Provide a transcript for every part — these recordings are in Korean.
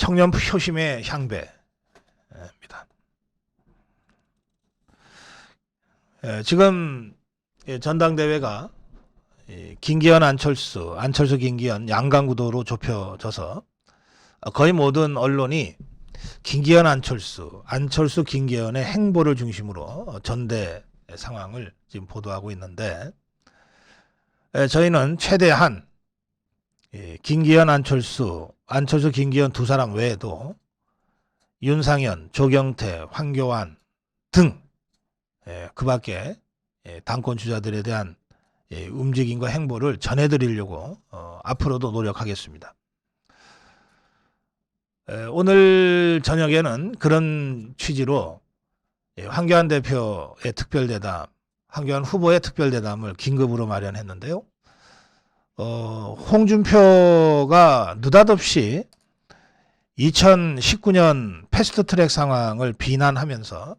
청년 표심의 향배입니다. 지금 전당대회가 김기현, 안철수, 김기현 양강구도로 좁혀져서 거의 모든 언론이 김기현, 안철수, 김기현의 행보를 중심으로 전대 상황을 지금 보도하고 있는데, 저희는 최대한 김기현, 안철수, 김기현 두 사람 외에도 윤상현, 조경태, 황교안 등 그 밖에 당권 주자들에 대한 움직임과 행보를 전해드리려고 앞으로도 노력하겠습니다. 오늘 저녁에는 그런 취지로 황교안 대표의 특별대담, 황교안 후보의 특별대담을 긴급으로 마련했는데요. 홍준표가 느닷없이 2019년 패스트트랙 상황을 비난하면서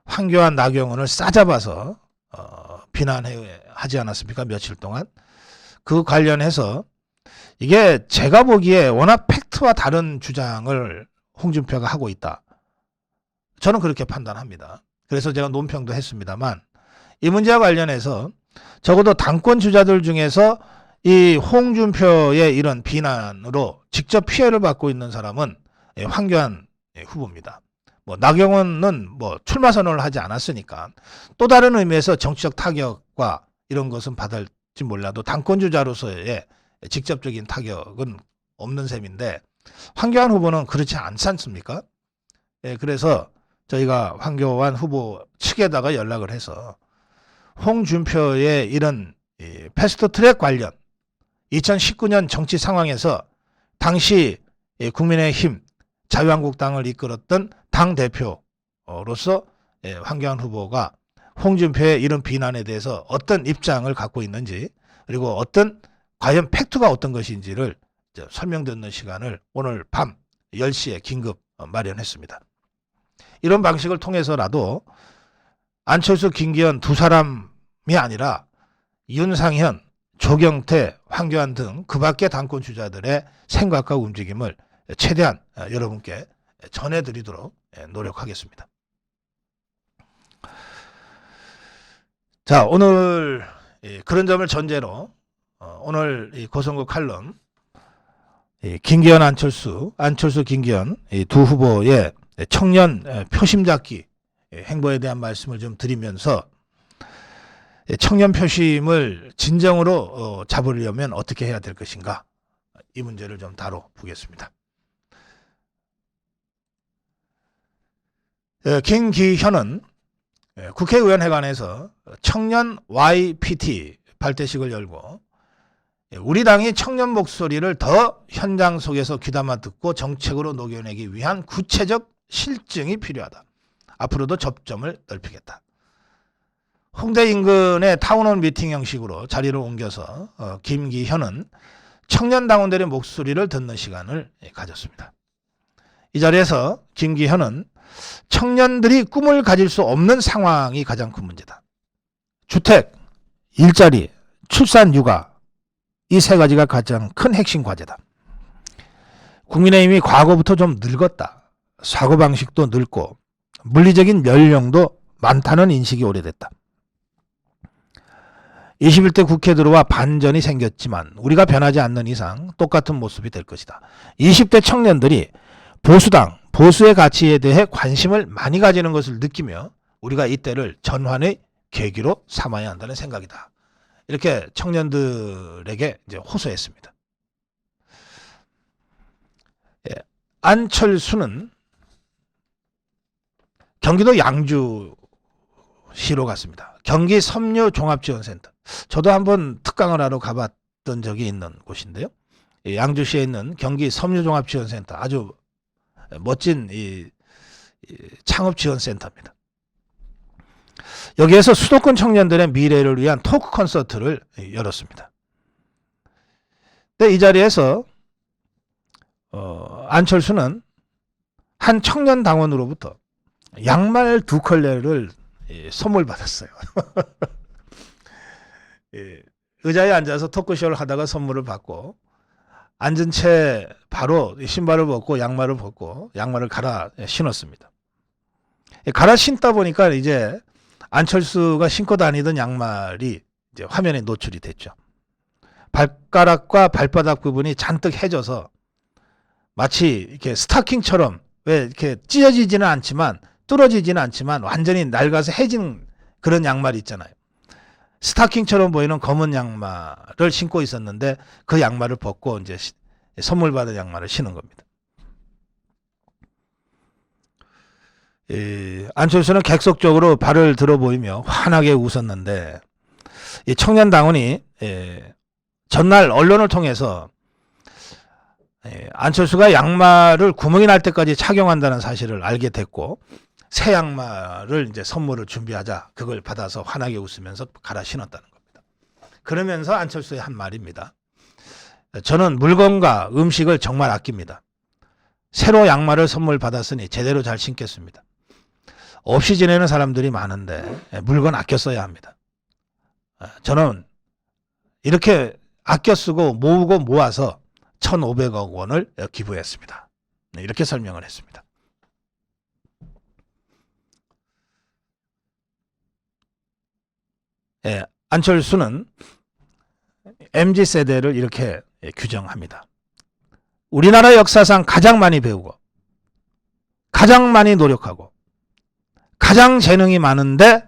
황교안, 나경원을 싸잡아서 비난하지 않았습니까? 며칠 동안. 그 관련해서 이게 제가 보기에 워낙 팩트와 다른 주장을 홍준표가 하고 있다. 저는 그렇게 판단합니다. 그래서 제가 논평도 했습니다만, 이 문제와 관련해서 적어도 당권 주자들 중에서 이 홍준표의 이런 비난으로 직접 피해를 받고 있는 사람은 황교안 후보입니다. 나경원은 출마 선언을 하지 않았으니까 또 다른 의미에서 정치적 타격과 이런 것은 받을지 몰라도 당권 주자로서의 직접적인 타격은 없는 셈인데, 황교안 후보는 그렇지 않지 않습니까? 그래서 저희가 황교안 후보 측에다가 연락을 해서 홍준표의 이런 패스트트랙 관련 2019년 정치 상황에서 당시 국민의힘 자유한국당을 이끌었던 당대표로서 황교안 후보가 홍준표의 이런 비난에 대해서 어떤 입장을 갖고 있는지, 그리고 과연 팩트가 어떤 것인지를 설명 듣는 시간을 오늘 밤 10시에 긴급 마련했습니다. 이런 방식을 통해서라도 안철수, 김기현 두 사람이 아니라 윤상현, 조경태, 황교안 등 그 밖의 당권 주자들의 생각과 움직임을 최대한 여러분께 전해드리도록 노력하겠습니다. 자, 오늘 그런 점을 전제로 오늘 이 고성국 칼럼 김기현, 안철수, 김기현 이 두 후보의 청년 표심 잡기 행보에 대한 말씀을 좀 드리면서, 청년 표심을 진정으로 잡으려면 어떻게 해야 될 것인가, 이 문제를 좀 다뤄보겠습니다. 김기현은 국회의원회관에서 청년 YPT 발대식을 열고, 우리 당이 청년 목소리를 더 현장 속에서 귀담아 듣고 정책으로 녹여내기 위한 구체적 실증이 필요하다. 앞으로도 접점을 넓히겠다. 홍대 인근의 타운홀 미팅 형식으로 자리를 옮겨서 김기현은 청년 당원들의 목소리를 듣는 시간을 가졌습니다. 이 자리에서 김기현은 청년들이 꿈을 가질 수 없는 상황이 가장 큰 문제다. 주택, 일자리, 출산, 육아, 이 세 가지가 가장 큰 핵심 과제다. 국민의힘이 과거부터 좀 늙었다. 사고방식도 늙고 물리적인 연령도 많다는 인식이 오래됐다. 21대 국회 들어와 반전이 생겼지만 우리가 변하지 않는 이상 똑같은 모습이 될 것이다. 20대 청년들이 보수당, 보수의 가치에 대해 관심을 많이 가지는 것을 느끼며 우리가 이때를 전환의 계기로 삼아야 한다는 생각이다. 이렇게 청년들에게 이제 호소했습니다. 안철수는 경기도 양주시로 갔습니다. 경기 섬유종합지원센터. 저도 한번 특강을 하러 가봤던 적이 있는 곳인데요. 양주시에 있는 경기 섬유종합지원센터, 아주 멋진 창업지원센터입니다. 여기에서 수도권 청년들의 미래를 위한 토크 콘서트를 열었습니다. 근데 이 자리에서 안철수는 한 청년 당원으로부터 양말 2컬레를 선물 받았어요. 의자에 앉아서 토크쇼를 하다가 선물을 받고, 앉은 채 바로 신발을 벗고 양말을 벗고 양말을 갈아 신었습니다. 갈아 신다 보니까 이제 안철수가 신고 다니던 양말이 이제 화면에 노출이 됐죠. 발가락과 발바닥 부분이 잔뜩 해져서 마치 이렇게 스타킹처럼 왜 이렇게 찢어지지는 않지만 뚫어지지는 않지만 완전히 낡아서 해진 그런 양말이 있잖아요. 스타킹처럼 보이는 검은 양말을 신고 있었는데 그 양말을 벗고 이제 선물 받은 양말을 신은 겁니다. 안철수는 객석적으로 발을 들어 보이며 환하게 웃었는데 이 청년당원이 전날 언론을 통해서 안철수가 양말을 구멍이 날 때까지 착용한다는 사실을 알게 됐고 새 양말을 이제 선물을 준비하자 그걸 받아서 환하게 웃으면서 갈아 신었다는 겁니다. 그러면서 안철수의 한 말입니다. 저는 물건과 음식을 정말 아낍니다. 새로 양말을 선물 받았으니 제대로 잘 신겠습니다. 없이 지내는 사람들이 많은데 물건 아껴 써야 합니다. 저는 이렇게 아껴 쓰고 모으고 모아서 1,500억 원을 기부했습니다. 이렇게 설명을 했습니다. 안철수는 MZ세대를 이렇게 규정합니다. 우리나라 역사상 가장 많이 배우고 가장 많이 노력하고 가장 재능이 많은데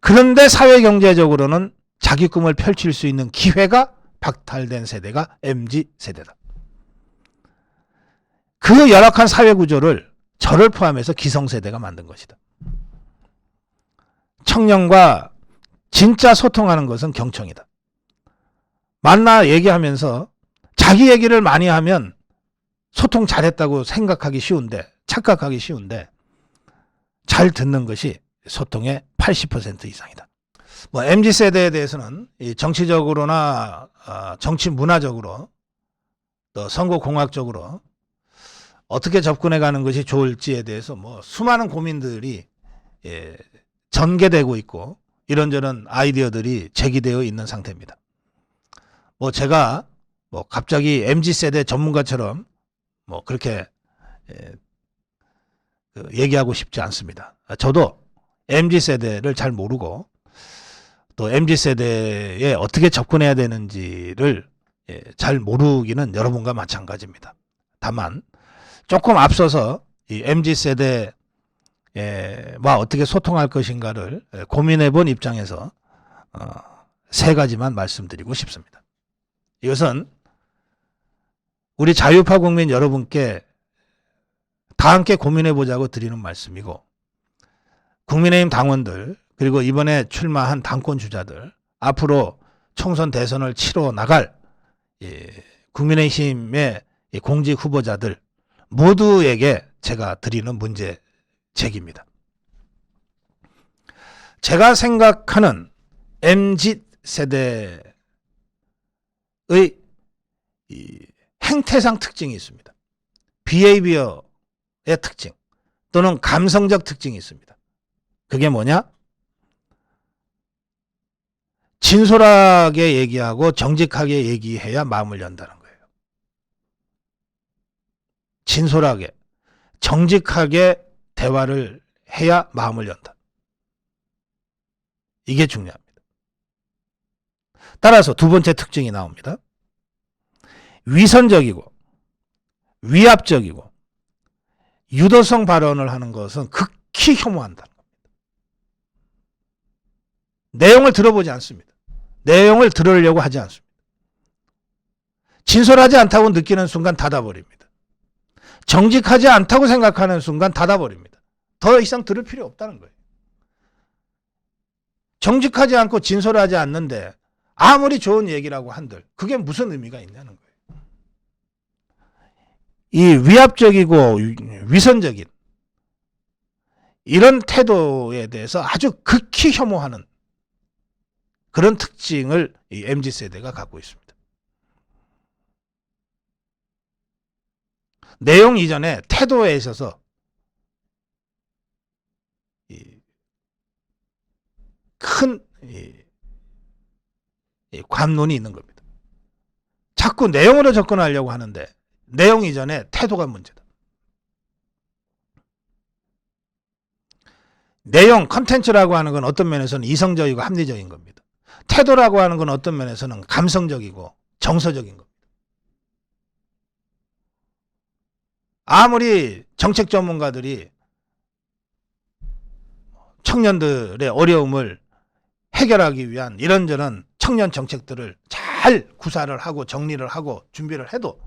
그런데 사회경제적으로는 자기 꿈을 펼칠 수 있는 기회가 박탈된 세대가 MZ세대다. 그 열악한 사회구조를 저를 포함해서 기성세대가 만든 것이다. 청년과 진짜 소통하는 것은 경청이다. 만나 얘기하면서 자기 얘기를 많이 하면 소통 잘했다고 생각하기 쉬운데 착각하기 쉬운데 잘 듣는 것이 소통의 80% 이상이다. MZ세대에 대해서는 정치적으로나 정치 문화적으로 또 선거공학적으로 어떻게 접근해 가는 것이 좋을지에 대해서 수많은 고민들이 전개되고 있고 이런저런 아이디어들이 제기되어 있는 상태입니다. 제가 갑자기 MZ세대 전문가처럼 그렇게 얘기하고 싶지 않습니다. 저도 MZ세대를 잘 모르고 또 MZ세대에 어떻게 접근해야 되는지를 잘 모르기는 여러분과 마찬가지입니다. 다만 조금 앞서서 이 MZ세대와 어떻게 소통할 것인가를 고민해 본 입장에서 세 가지만 말씀드리고 싶습니다. 이것은 우리 자유파 국민 여러분께 다 함께 고민해 보자고 드리는 말씀이고 국민의힘 당원들 그리고 이번에 출마한 당권 주자들 앞으로 총선 대선을 치러 나갈 국민의힘의 공직 후보자들 모두에게 제가 드리는 문제 제기입니다. 제가 생각하는 MZ세대의 행태상 특징이 있습니다. 비헤이비어의 특징 또는 감성적 특징이 있습니다. 그게 뭐냐? 진솔하게 얘기하고 정직하게 얘기해야 마음을 연다는 거예요. 진솔하게 정직하게 대화를 해야 마음을 연다. 이게 중요합니다. 따라서 두 번째 특징이 나옵니다. 위선적이고 위압적이고 유도성 발언을 하는 것은 극히 혐오한다는 겁니다. 내용을 들어보지 않습니다. 내용을 들으려고 하지 않습니다. 진솔하지 않다고 느끼는 순간 닫아버립니다. 정직하지 않다고 생각하는 순간 닫아버립니다. 더 이상 들을 필요 없다는 거예요. 정직하지 않고 진솔하지 않는데 아무리 좋은 얘기라고 한들 그게 무슨 의미가 있냐는 거예요. 이 위압적이고 위선적인 이런 태도에 대해서 아주 극히 혐오하는 그런 특징을 이 MZ세대가 갖고 있습니다. 내용 이전에 태도에 있어서 큰 관론이 있는 겁니다. 자꾸 내용으로 접근하려고 하는데 내용 이전에 태도가 문제다. 내용, 컨텐츠라고 하는 건 어떤 면에서는 이성적이고 합리적인 겁니다. 태도라고 하는 건 어떤 면에서는 감성적이고 정서적인 겁니다. 아무리 정책 전문가들이 청년들의 어려움을 해결하기 위한 이런저런 청년 정책들을 잘 구사를 하고 정리를 하고 준비를 해도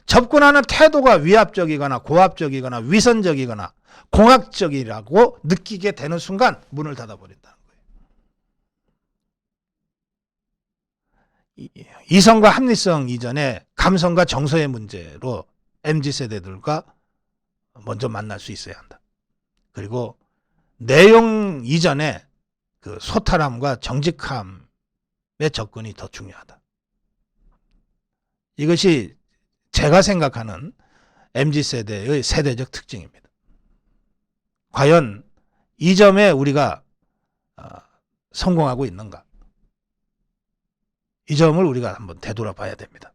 접근하는 태도가 위압적이거나 고압적이거나 위선적이거나 공학적이라고 느끼게 되는 순간 문을 닫아버린다는 거예요. 이성과 합리성 이전에 감성과 정서의 문제로 MZ세대들과 먼저 만날 수 있어야 한다. 그리고 내용 이전에 그 소탈함과 정직함의 접근이 더 중요하다. 이것이 제가 생각하는 MZ세대의 세대적 특징입니다. 과연 이 점에 우리가 성공하고 있는가? 이 점을 우리가 한번 되돌아봐야 됩니다.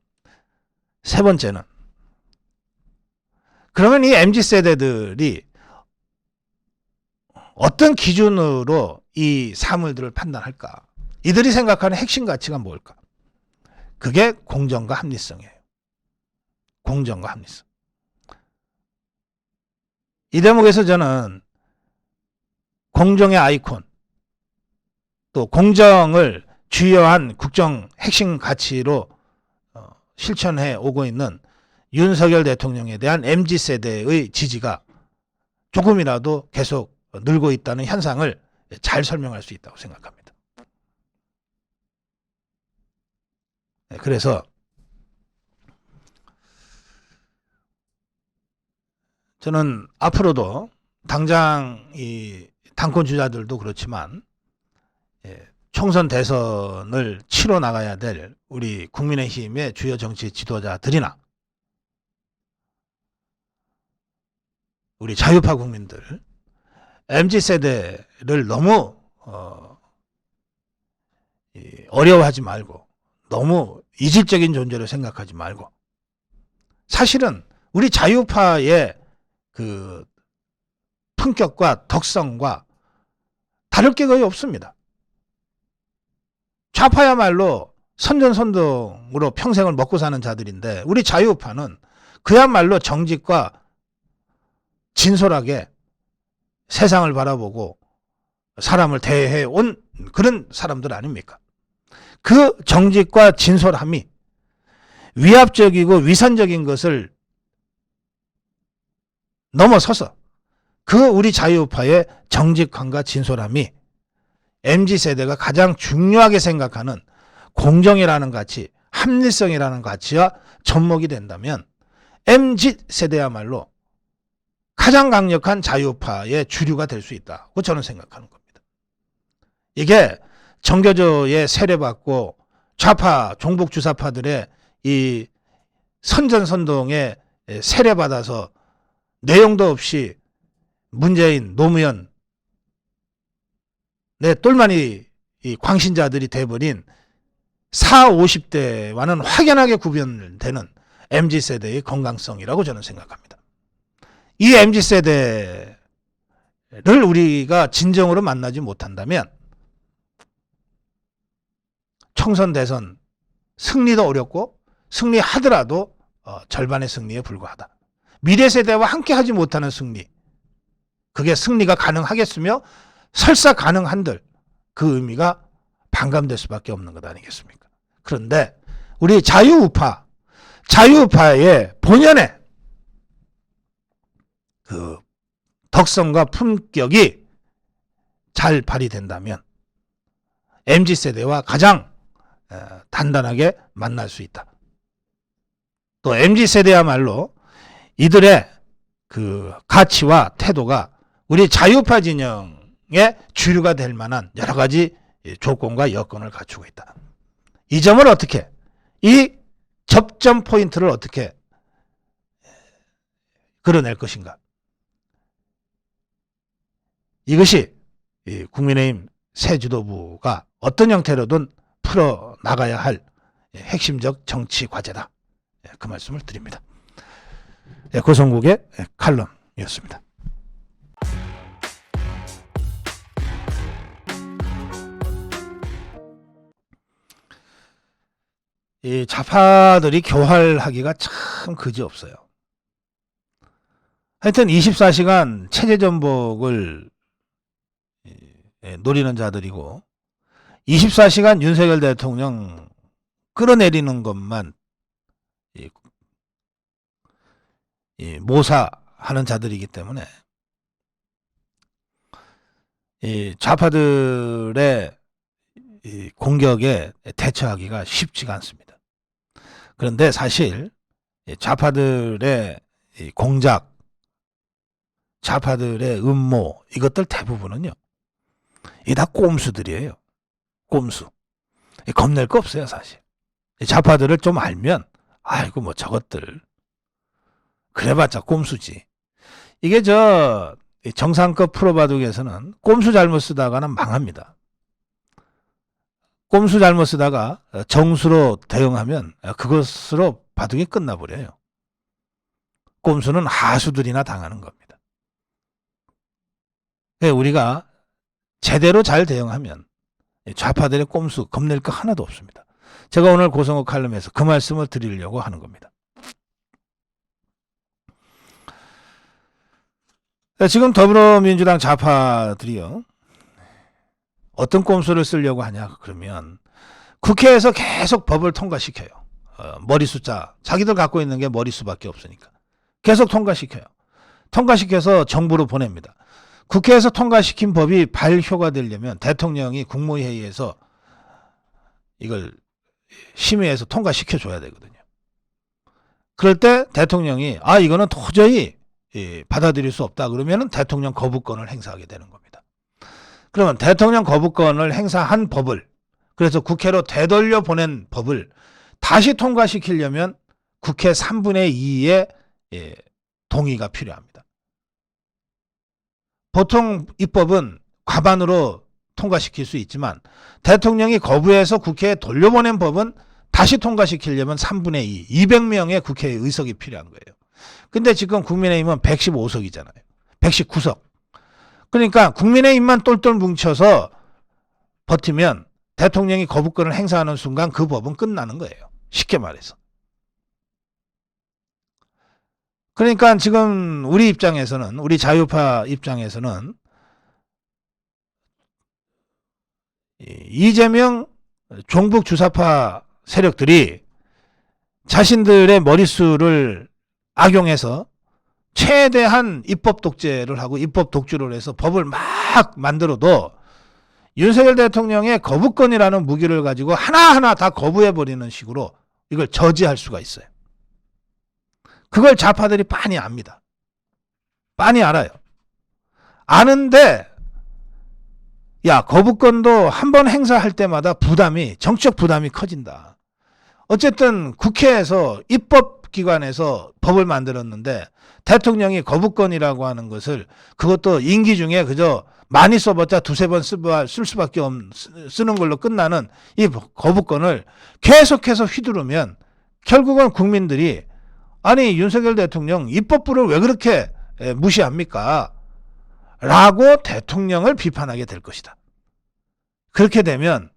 세 번째는 그러면 이 MZ세대들이 어떤 기준으로 이 사물들을 판단할까? 이들이 생각하는 핵심 가치가 뭘까? 그게 공정과 합리성이에요. 공정과 합리성. 이 대목에서 저는 공정의 아이콘, 또 공정을 주요한 국정 핵심 가치로 실천해 오고 있는 윤석열 대통령에 대한 MZ세대의 지지가 조금이라도 계속 늘고 있다는 현상을 잘 설명할 수 있다고 생각합니다. 그래서 저는 앞으로도 당장 이 당권 주자들도 그렇지만 총선 대선을 치러 나가야 될 우리 국민의힘의 주요 정치 지도자들이나 우리 자유파 국민들, MZ세대를 너무 어려워하지 말고 너무 이질적인 존재로 생각하지 말고 사실은 우리 자유파의 그 품격과 덕성과 다를 게 거의 없습니다. 좌파야말로 선전선동으로 평생을 먹고 사는 자들인데 우리 자유파는 그야말로 정직과 진솔하게 세상을 바라보고 사람을 대해 온 그런 사람들 아닙니까? 그 정직과 진솔함이 위압적이고 위선적인 것을 넘어서서 그 우리 자유파의 정직함과 진솔함이 MZ세대가 가장 중요하게 생각하는 공정이라는 가치, 합리성이라는 가치와 접목이 된다면 MZ세대야말로 가장 강력한 자유파의 주류가 될 수 있다고 저는 생각하는 겁니다. 이게 정교조의 세례받고 좌파 종북 주사파들의 이 선전선동에 세례받아서 내용도 없이 문재인, 노무현 똘마니 이 광신자들이 돼버린 40, 50대와는 확연하게 구별되는 MZ세대의 건강성이라고 저는 생각합니다. 이 MZ세대를 우리가 진정으로 만나지 못한다면 총선 대선 승리도 어렵고 승리하더라도 절반의 승리에 불과하다. 미래세대와 함께 하지 못하는 승리, 그게 승리가 가능하겠으며 설사 가능한들 그 의미가 반감될 수밖에 없는 것 아니겠습니까? 그런데 우리 자유파의 본연의 그 덕성과 품격이 잘 발휘된다면 MZ세대와 가장 단단하게 만날 수 있다. 또 MZ세대야말로 이들의 그 가치와 태도가 우리 자유파 진영의 주류가 될 만한 여러 가지 조건과 여건을 갖추고 있다. 이 점을 어떻게, 이 접점 포인트를 어떻게 그려낼 것인가. 이것이 국민의힘 새 지도부가 어떤 형태로든 풀어나가야 할 핵심적 정치 과제다. 그 말씀을 드립니다. 고성국의 칼럼이었습니다. 이 좌파들이 교활하기가 참 그지없어요. 하여튼 24시간 체제 전복을 노리는 자들이고 24시간 윤석열 대통령 끌어내리는 것만 모사하는 자들이기 때문에 이 좌파들의 공격에 대처하기가 쉽지가 않습니다. 그런데 사실 좌파들의 공작, 좌파들의 음모, 이것들 대부분은요, 이게 다 꼼수들이에요. 꼼수. 겁낼 거 없어요, 사실. 좌파들을 좀 알면, 아이고, 뭐 저것들. 그래봤자 꼼수지. 이게 정상급 프로바둑에서는 꼼수 잘못 쓰다가는 망합니다. 꼼수 잘못 쓰다가 정수로 대응하면 그것으로 바둑이 끝나버려요. 꼼수는 하수들이나 당하는 겁니다. 우리가 제대로 잘 대응하면 좌파들의 꼼수 겁낼 거 하나도 없습니다. 제가 오늘 고성국 칼럼에서 그 말씀을 드리려고 하는 겁니다. 지금 더불어민주당 좌파들이요, 어떤 꼼수를 쓰려고 하냐 그러면 국회에서 계속 법을 통과시켜요. 머리 숫자, 자기들 갖고 있는 게 머리수밖에 없으니까 계속 통과시켜요. 통과시켜서 정부로 보냅니다. 국회에서 통과시킨 법이 발효가 되려면 대통령이 국무회의에서 이걸 심의해서 통과시켜줘야 되거든요. 그럴 때 대통령이 이거는 도저히 받아들일 수 없다 그러면 대통령 거부권을 행사하게 되는 겁니다. 그러면 대통령 거부권을 행사한 법을, 그래서 국회로 되돌려 보낸 법을 다시 통과시키려면 국회 3분의 2의 동의가 필요합니다. 보통 입법은 과반으로 통과시킬 수 있지만 대통령이 거부해서 국회에 돌려보낸 법은 다시 통과시키려면 3분의 2, 200명의 국회 의석이 필요한 거예요. 근데 지금 국민의힘은 115석이잖아요. 119석. 그러니까 국민의힘만 똘똘 뭉쳐서 버티면 대통령이 거부권을 행사하는 순간 그 법은 끝나는 거예요. 쉽게 말해서. 그러니까 지금 우리 입장에서는, 우리 자유파 입장에서는 이재명 종북 주사파 세력들이 자신들의 머릿수를 악용해서 최대한 입법 독재를 하고 입법 독주를 해서 법을 막 만들어도 윤석열 대통령의 거부권이라는 무기를 가지고 하나하나 다 거부해버리는 식으로 이걸 저지할 수가 있어요. 그걸 좌파들이 빤히 압니다. 빤히 알아요. 아는데 거부권도 한 번 행사할 때마다 정치적 부담이 커진다. 어쨌든 국회에서 입법기관에서 법을 만들었는데 대통령이 거부권이라고 하는 것을, 그것도 임기 중에 그저 많이 써봤자 두세 번 쓸 수밖에 쓰는 걸로 끝나는 이 거부권을 계속해서 휘두르면 결국은 국민들이 윤석열 대통령 입법부를 왜 그렇게 무시합니까? 라고 대통령을 비판하게 될 것이다. 그렇게 되면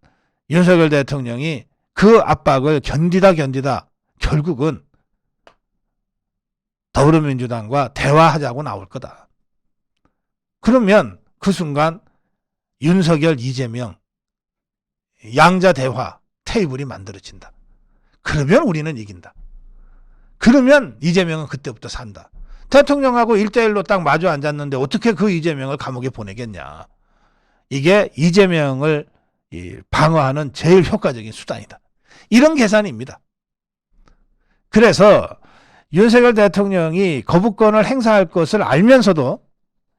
윤석열 대통령이 그 압박을 견디다 결국은 더불어민주당과 대화하자고 나올 거다. 그러면 그 순간 윤석열, 이재명 양자 대화 테이블이 만들어진다. 그러면 우리는 이긴다. 그러면 이재명은 그때부터 산다. 대통령하고 1대1로 딱 마주 앉았는데 어떻게 그 이재명을 감옥에 보내겠냐. 이게 이재명을 방어하는 제일 효과적인 수단이다. 이런 계산입니다. 그래서 윤석열 대통령이 거부권을 행사할 것을 알면서도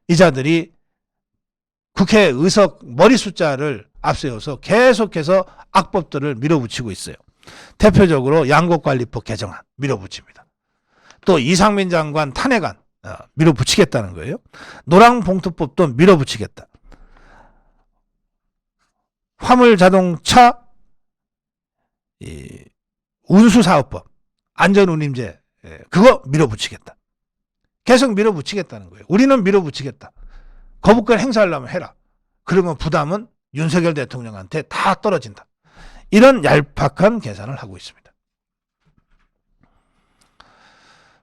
이 자들이 국회 의석 머리 숫자를 앞세워서 계속해서 악법들을 밀어붙이고 있어요. 대표적으로 양곡관리법 개정안 밀어붙입니다. 또 이상민 장관 탄핵안 밀어붙이겠다는 거예요. 노랑봉투법도 밀어붙이겠다. 화물자동차 운수사업법, 안전운임제, 그거 밀어붙이겠다. 계속 밀어붙이겠다는 거예요. 우리는 밀어붙이겠다. 거부권 행사하려면 해라. 그러면 부담은 윤석열 대통령한테 다 떨어진다. 이런 얄팍한 계산을 하고 있습니다.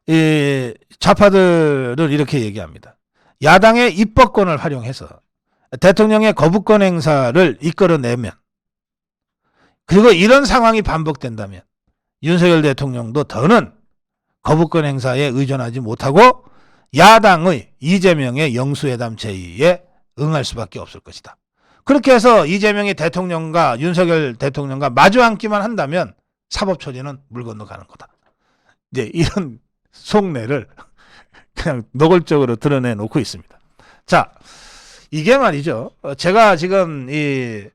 이 좌파들은 이렇게 얘기합니다. 야당의 입법권을 활용해서 대통령의 거부권 행사를 이끌어내면, 그리고 이런 상황이 반복된다면 윤석열 대통령도 더는 거부권 행사에 의존하지 못하고 야당의 이재명의 영수회담 제의에 응할 수밖에 없을 것이다. 그렇게 해서 이재명이 대통령과 윤석열 대통령과 마주 앉기만 한다면 사법 처리는 물 건너가는 거다. 이제 이런 속내를 그냥 노골적으로 드러내놓고 있습니다. 자, 이게 말이죠. 제가 지금 이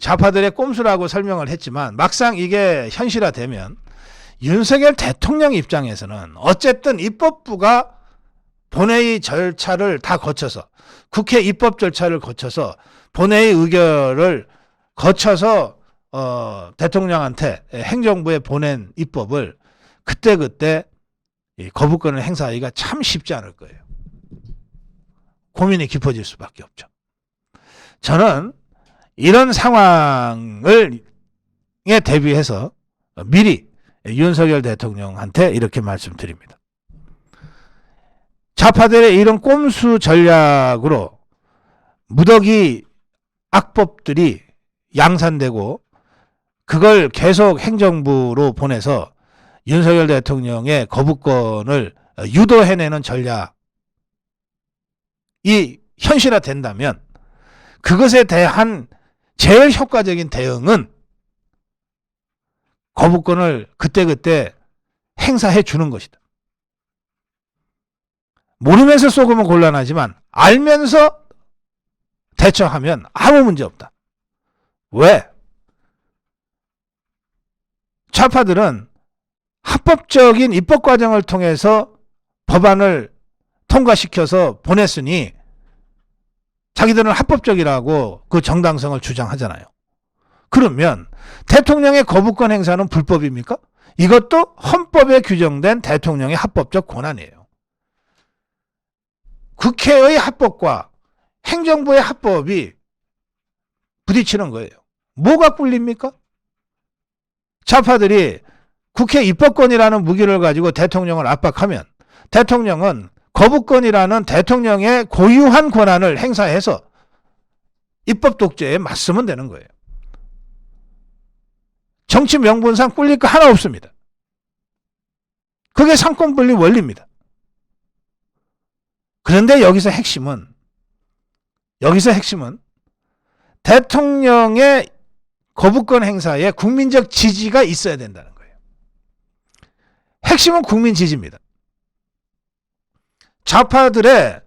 좌파들의 꼼수라고 설명을 했지만 막상 이게 현실화되면 윤석열 대통령 입장에서는 어쨌든 입법부가 본회의 절차를 다 거쳐서, 국회 입법 절차를 거쳐서 본회의 의결을 거쳐서 대통령한테 행정부에 보낸 입법을 그때그때 거부권을 행사하기가 참 쉽지 않을 거예요. 고민이 깊어질 수밖에 없죠. 저는 이런 상황을 대비해서 미리 윤석열 대통령한테 이렇게 말씀드립니다. 좌파들의 이런 꼼수 전략으로 무더기 악법들이 양산되고 그걸 계속 행정부로 보내서 윤석열 대통령의 거부권을 유도해내는 전략이 현실화된다면 그것에 대한 제일 효과적인 대응은 거부권을 그때그때 행사해 주는 것이다. 모르면서 쏘으면 곤란하지만 알면서 대처하면 아무 문제 없다. 왜? 좌파들은 합법적인 입법 과정을 통해서 법안을 통과시켜서 보냈으니 자기들은 합법적이라고 그 정당성을 주장하잖아요. 그러면 대통령의 거부권 행사는 불법입니까? 이것도 헌법에 규정된 대통령의 합법적 권한이에요. 국회의 합법과 행정부의 합법이 부딪히는 거예요. 뭐가 꿀립니까? 좌파들이 국회 입법권이라는 무기를 가지고 대통령을 압박하면 대통령은 거부권이라는 대통령의 고유한 권한을 행사해서 입법 독재에 맞서면 되는 거예요. 정치 명분상 꿀릴 거 하나 없습니다. 그게 상권분리 원리입니다. 그런데 여기서 핵심은 대통령의 거부권 행사에 국민적 지지가 있어야 된다는 거예요. 핵심은 국민 지지입니다. 좌파들의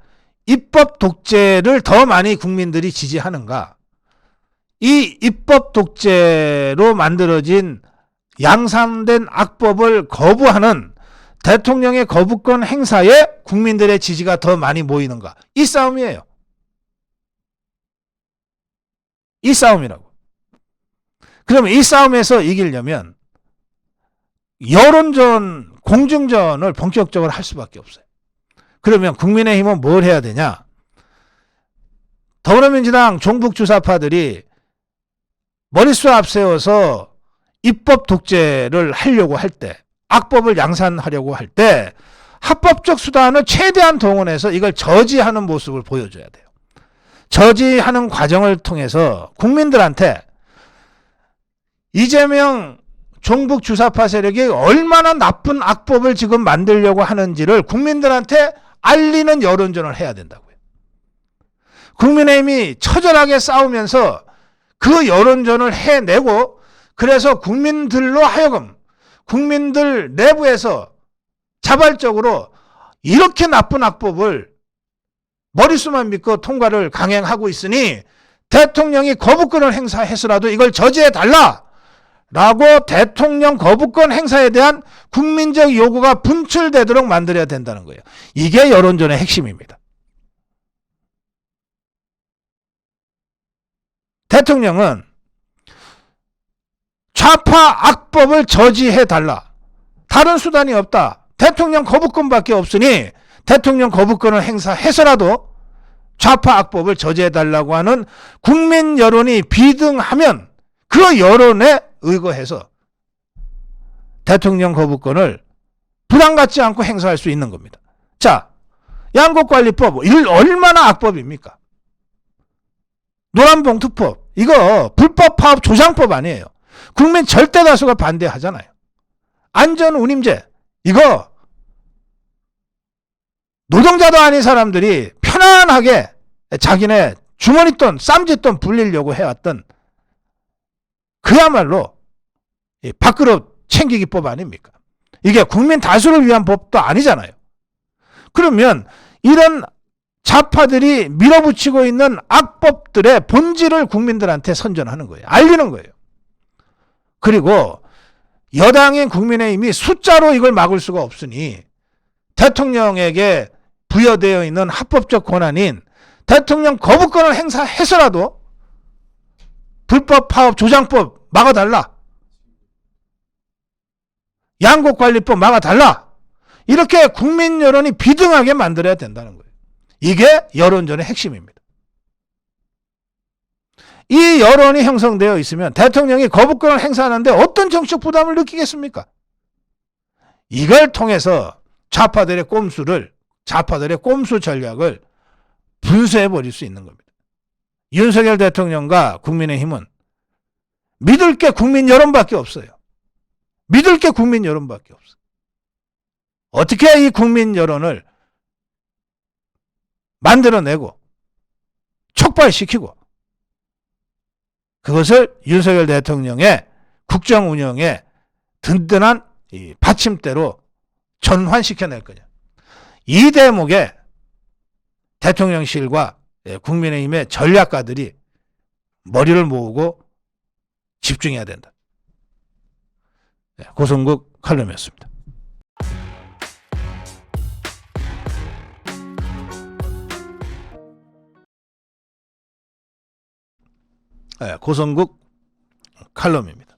입법 독재를 더 많이 국민들이 지지하는가? 이 입법 독재로 만들어진 양산된 악법을 거부하는 대통령의 거부권 행사에 국민들의 지지가 더 많이 모이는가? 이 싸움이에요. 이 싸움이라고. 그러면 이 싸움에서 이기려면 여론전, 공중전을 본격적으로 할 수밖에 없어요. 그러면 국민의힘은 뭘 해야 되냐? 더불어민주당 종북주사파들이 머릿수 앞세워서 입법 독재를 하려고 할 때, 악법을 양산하려고 할 때 합법적 수단을 최대한 동원해서 이걸 저지하는 모습을 보여줘야 돼요. 저지하는 과정을 통해서 국민들한테 이재명 종북 주사파 세력이 얼마나 나쁜 악법을 지금 만들려고 하는지를 국민들한테 알리는 여론전을 해야 된다고요. 국민의힘이 처절하게 싸우면서 그 여론전을 해내고, 그래서 국민들로 하여금 국민들 내부에서 자발적으로 이렇게 나쁜 악법을 머릿수만 믿고 통과를 강행하고 있으니 대통령이 거부권을 행사해서라도 이걸 저지해달라 라고 대통령 거부권 행사에 대한 국민적 요구가 분출되도록 만들어야 된다는 거예요. 이게 여론전의 핵심입니다. 대통령은 좌파 악법을 저지해달라. 다른 수단이 없다. 대통령 거부권밖에 없으니 대통령 거부권을 행사해서라도 좌파 악법을 저지해달라고 하는 국민 여론이 비등하면 그 여론에 의거해서 대통령 거부권을 부담 갖지 않고 행사할 수 있는 겁니다. 자, 양곡관리법 얼마나 악법입니까? 노란봉투법 이거 불법 파업 조장법 아니에요. 국민 절대 다수가 반대하잖아요. 안전운임제 이거 노동자도 아닌 사람들이 편안하게 자기네 주머니 돈 쌈짓돈 불리려고 해왔던 그야말로 밥그릇 챙기기법 아닙니까? 이게 국민 다수를 위한 법도 아니잖아요. 그러면 이런 좌파들이 밀어붙이고 있는 악법들의 본질을 국민들한테 선전하는 거예요. 알리는 거예요. 그리고 여당인 국민의힘이 숫자로 이걸 막을 수가 없으니 대통령에게 부여되어 있는 합법적 권한인 대통령 거부권을 행사해서라도 불법 파업 조장법 막아달라. 양곡관리법 막아달라. 이렇게 국민 여론이 비등하게 만들어야 된다는 거예요. 이게 여론전의 핵심입니다. 이 여론이 형성되어 있으면 대통령이 거부권을 행사하는데 어떤 정치적 부담을 느끼겠습니까? 이걸 통해서 좌파들의 꼼수 전략을 분쇄해버릴 수 있는 겁니다. 윤석열 대통령과 국민의힘은 믿을 게 국민 여론밖에 없어요. 믿을 게 국민 여론밖에 없어요. 어떻게 이 국민 여론을 만들어내고 촉발시키고 그것을 윤석열 대통령의 국정 운영의 든든한 받침대로 전환시켜낼 거냐. 이 대목에 대통령실과 국민의힘의 전략가들이 머리를 모으고 집중해야 된다. 고성국 칼럼이었습니다. 고성국 칼럼입니다.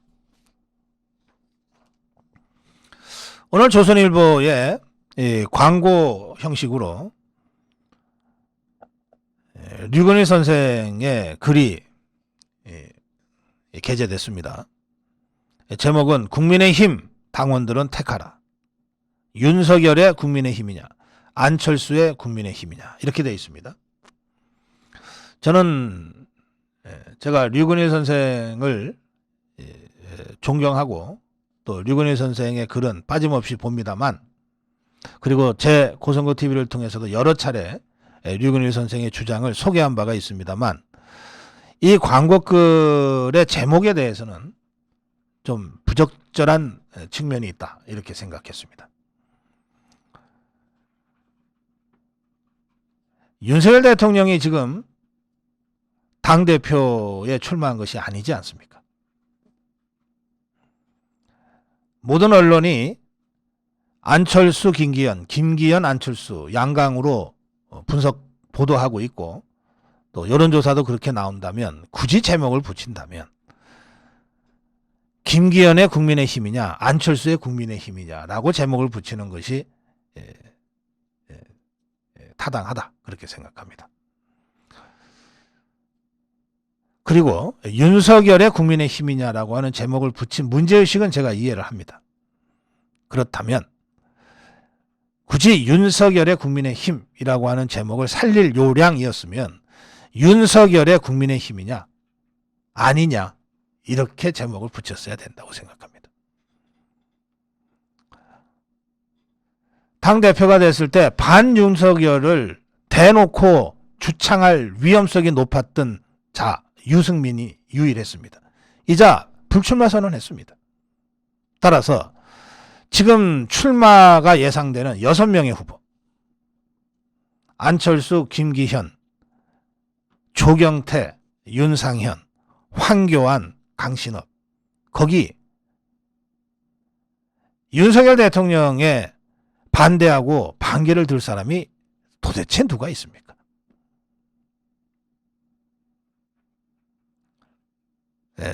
오늘 조선일보에 광고 형식으로 류건일 선생의 글이 게재됐습니다. 제목은 국민의힘 당원들은 택하라. 윤석열의 국민의힘이냐 안철수의 국민의힘이냐 이렇게 되어 있습니다. 저는 제가 류건일 선생을 존경하고 또 류건일 선생의 글은 빠짐없이 봅니다만 그리고 제 고성국 TV를 통해서도 여러 차례 류건일 선생의 주장을 소개한 바가 있습니다만 이 광고글의 제목에 대해서는 좀 부적절한 측면이 있다 이렇게 생각했습니다. 윤석열 대통령이 지금 당대표에 출마한 것이 아니지 않습니까? 모든 언론이 안철수, 김기현, 안철수 양강으로 분석 보도하고 있고 또 여론조사도 그렇게 나온다면 굳이 제목을 붙인다면 김기현의 국민의힘이냐 안철수의 국민의힘이냐라고 제목을 붙이는 것이 타당하다 그렇게 생각합니다. 그리고 윤석열의 국민의힘이냐라고 하는 제목을 붙인 문제의식은 제가 이해를 합니다. 그렇다면 굳이 윤석열의 국민의힘이라고 하는 제목을 살릴 요량이었으면 윤석열의 국민의힘이냐 아니냐 이렇게 제목을 붙였어야 된다고 생각합니다. 당대표가 됐을 때 반윤석열을 대놓고 주창할 위험성이 높았던 자 유승민이 유일했습니다. 이자 불출마 선언했습니다. 따라서 지금 출마가 예상되는 6명의 후보 안철수, 김기현, 조경태, 윤상현, 황교안, 강신업 거기 윤석열 대통령에 반대하고 반기를 들 사람이 도대체 누가 있습니까?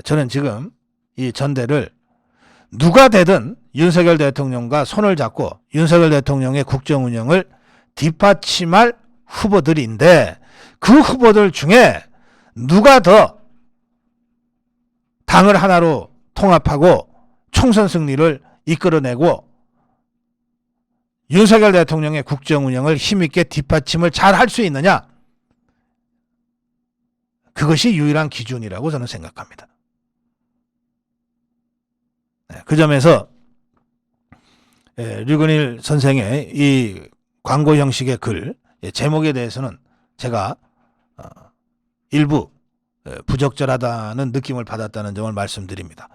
저는 지금 이 전대를 누가 되든 윤석열 대통령과 손을 잡고 윤석열 대통령의 국정 운영을 뒷받침할 후보들인데 그 후보들 중에 누가 더 당을 하나로 통합하고 총선 승리를 이끌어내고 윤석열 대통령의 국정 운영을 힘있게 뒷받침을 잘 할 수 있느냐, 그것이 유일한 기준이라고 저는 생각합니다. 그 점에서 류근일 선생의 이 광고 형식의 글 제목에 대해서는 제가 일부 부적절하다는 느낌을 받았다는 점을 말씀드립니다.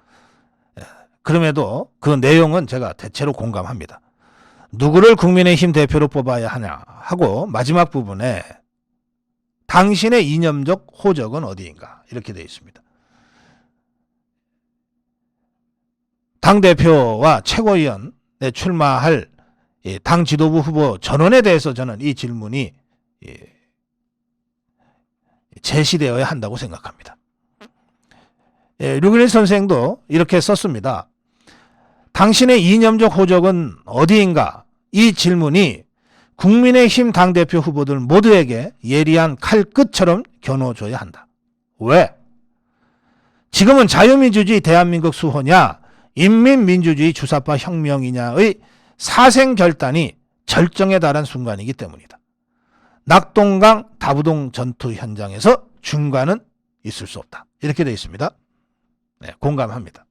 그럼에도 그 내용은 제가 대체로 공감합니다. 누구를 국민의힘 대표로 뽑아야 하냐 하고 마지막 부분에 당신의 이념적 호적은 어디인가 이렇게 되어 있습니다. 당대표와 최고위원에 출마할 당 지도부 후보 전원에 대해서 저는 이 질문이 제시되어야 한다고 생각합니다. 류근일 선생도 이렇게 썼습니다. 당신의 이념적 호적은 어디인가? 이 질문이 국민의힘 당대표 후보들 모두에게 예리한 칼끝처럼 겨눠줘야 한다. 왜? 지금은 자유민주주의 대한민국 수호냐 인민민주주의 주사파 혁명이냐의 사생결단이 절정에 달한 순간이기 때문이다. 낙동강 다부동 전투 현장에서 중간은 있을 수 없다. 이렇게 되어 있습니다. 네, 공감합니다.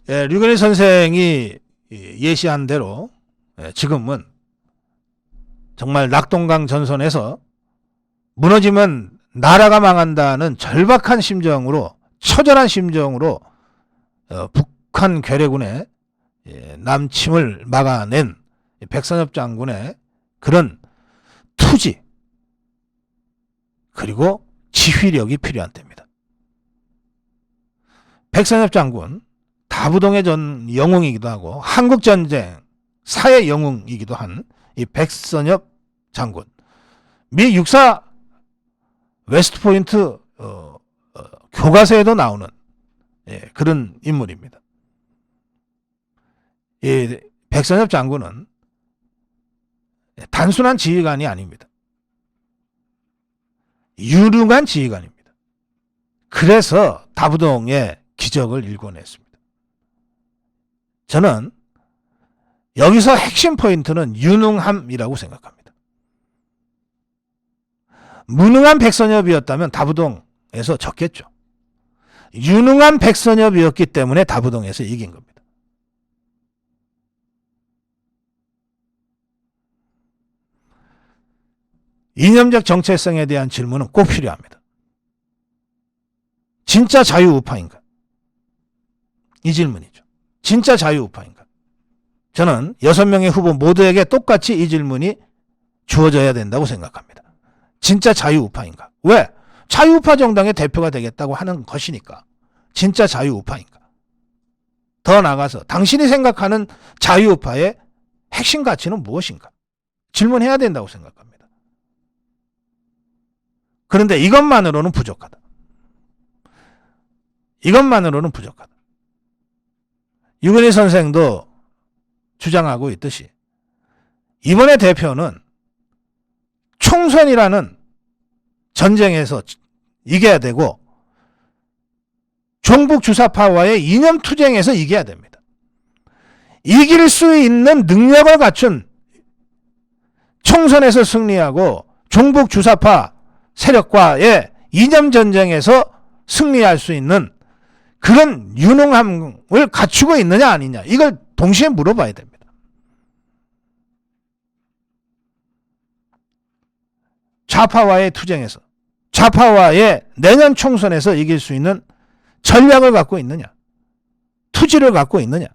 류근일 선생이 예시한 대로 지금은 정말 낙동강 전선에서 무너지면 나라가 망한다는 절박한 심정으로, 처절한 심정으로 북한 괴뢰군의 남침을 막아낸 백선엽 장군의 그런 투지 그리고 지휘력이 필요한 때입니다. 백선엽 장군 다부동의 전 영웅이기도 하고 한국전쟁 사의 영웅이기도 한 이 백선엽 장군, 미 육사 웨스트포인트 교과서에도 나오는 그런 인물입니다. 이 백선엽 장군은 단순한 지휘관이 아닙니다. 유능한 지휘관입니다. 그래서 다부동의 기적을 일궈냈습니다. 저는 여기서 핵심 포인트는 유능함이라고 생각합니다. 무능한 백선엽이었다면 다부동에서 졌겠죠. 유능한 백선엽이었기 때문에 다부동에서 이긴 겁니다. 이념적 정체성에 대한 질문은 꼭 필요합니다. 진짜 자유우파인가? 이 질문이죠. 진짜 자유우파인가? 저는 6명의 후보 모두에게 똑같이 이 질문이 주어져야 된다고 생각합니다. 진짜 자유우파인가? 왜? 자유우파 정당의 대표가 되겠다고 하는 것이니까. 진짜 자유우파인가? 더 나아가서 당신이 생각하는 자유우파의 핵심 가치는 무엇인가? 질문해야 된다고 생각합니다. 그런데 이것만으로는 부족하다. 이것만으로는 부족하다. 유근희 선생도 주장하고 있듯이 이번의 대표는 총선이라는 전쟁에서 이겨야 되고 종북 주사파와의 이념 투쟁에서 이겨야 됩니다. 이길 수 있는 능력을 갖춘 총선에서 승리하고 종북 주사파 세력과의 이념 전쟁에서 승리할 수 있는 그런 유능함을 갖추고 있느냐 아니냐, 이걸 동시에 물어봐야 됩니다. 좌파와의 투쟁에서, 좌파와의 내년 총선에서 이길 수 있는 전략을 갖고 있느냐, 투지를 갖고 있느냐,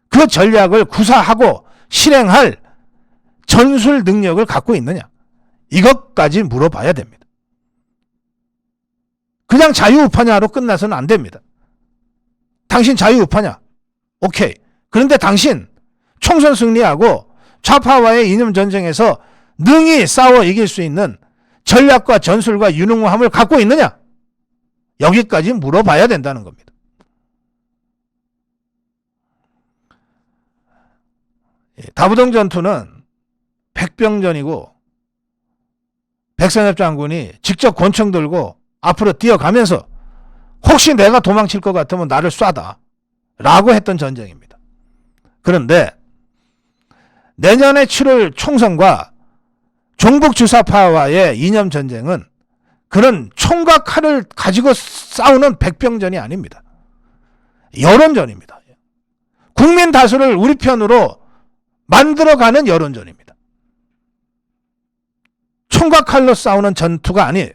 그 전략을 구사하고 실행할 전술 능력을 갖고 있느냐, 이것까지 물어봐야 됩니다. 그냥 자유우파냐로 끝나서는 안 됩니다. 당신 자유우파냐? 오케이. 그런데 당신 총선 승리하고 좌파와의 이념 전쟁에서 능히 싸워 이길 수 있는 전략과 전술과 유능함을 갖고 있느냐? 여기까지 물어봐야 된다는 겁니다. 다부동 전투는 백병전이고 백선엽 장군이 직접 권총 들고 앞으로 뛰어가면서 혹시 내가 도망칠 것 같으면 나를 쏴다 라고 했던 전쟁입니다. 그런데 내년에 치를 총선과 종북주사파와의 이념 전쟁은 그런 총과 칼을 가지고 싸우는 백병전이 아닙니다. 여론전입니다. 국민 다수를 우리 편으로 만들어가는 여론전입니다. 총과 칼로 싸우는 전투가 아니에요.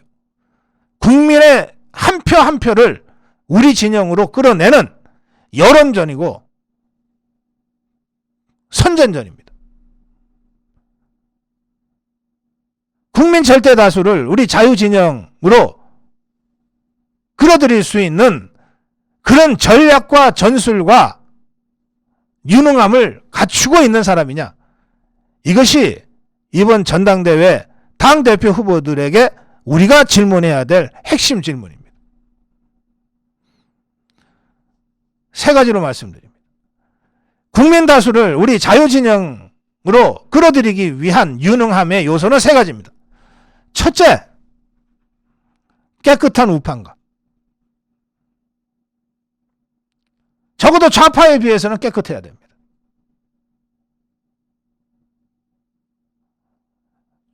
국민의 한 표 한 표를 우리 진영으로 끌어내는 여론전이고 선전전입니다. 국민 절대 다수를 우리 자유진영으로 끌어들일 수 있는 그런 전략과 전술과 유능함을 갖추고 있는 사람이냐. 이것이 이번 전당대회 당대표 후보들에게 우리가 질문해야 될 핵심 질문입니다. 세 가지로 말씀드립니다. 국민 다수를 우리 자유진영으로 끌어들이기 위한 유능함의 요소는 세 가지입니다. 첫째, 깨끗한 우판과. 적어도 좌파에 비해서는 깨끗해야 됩니다.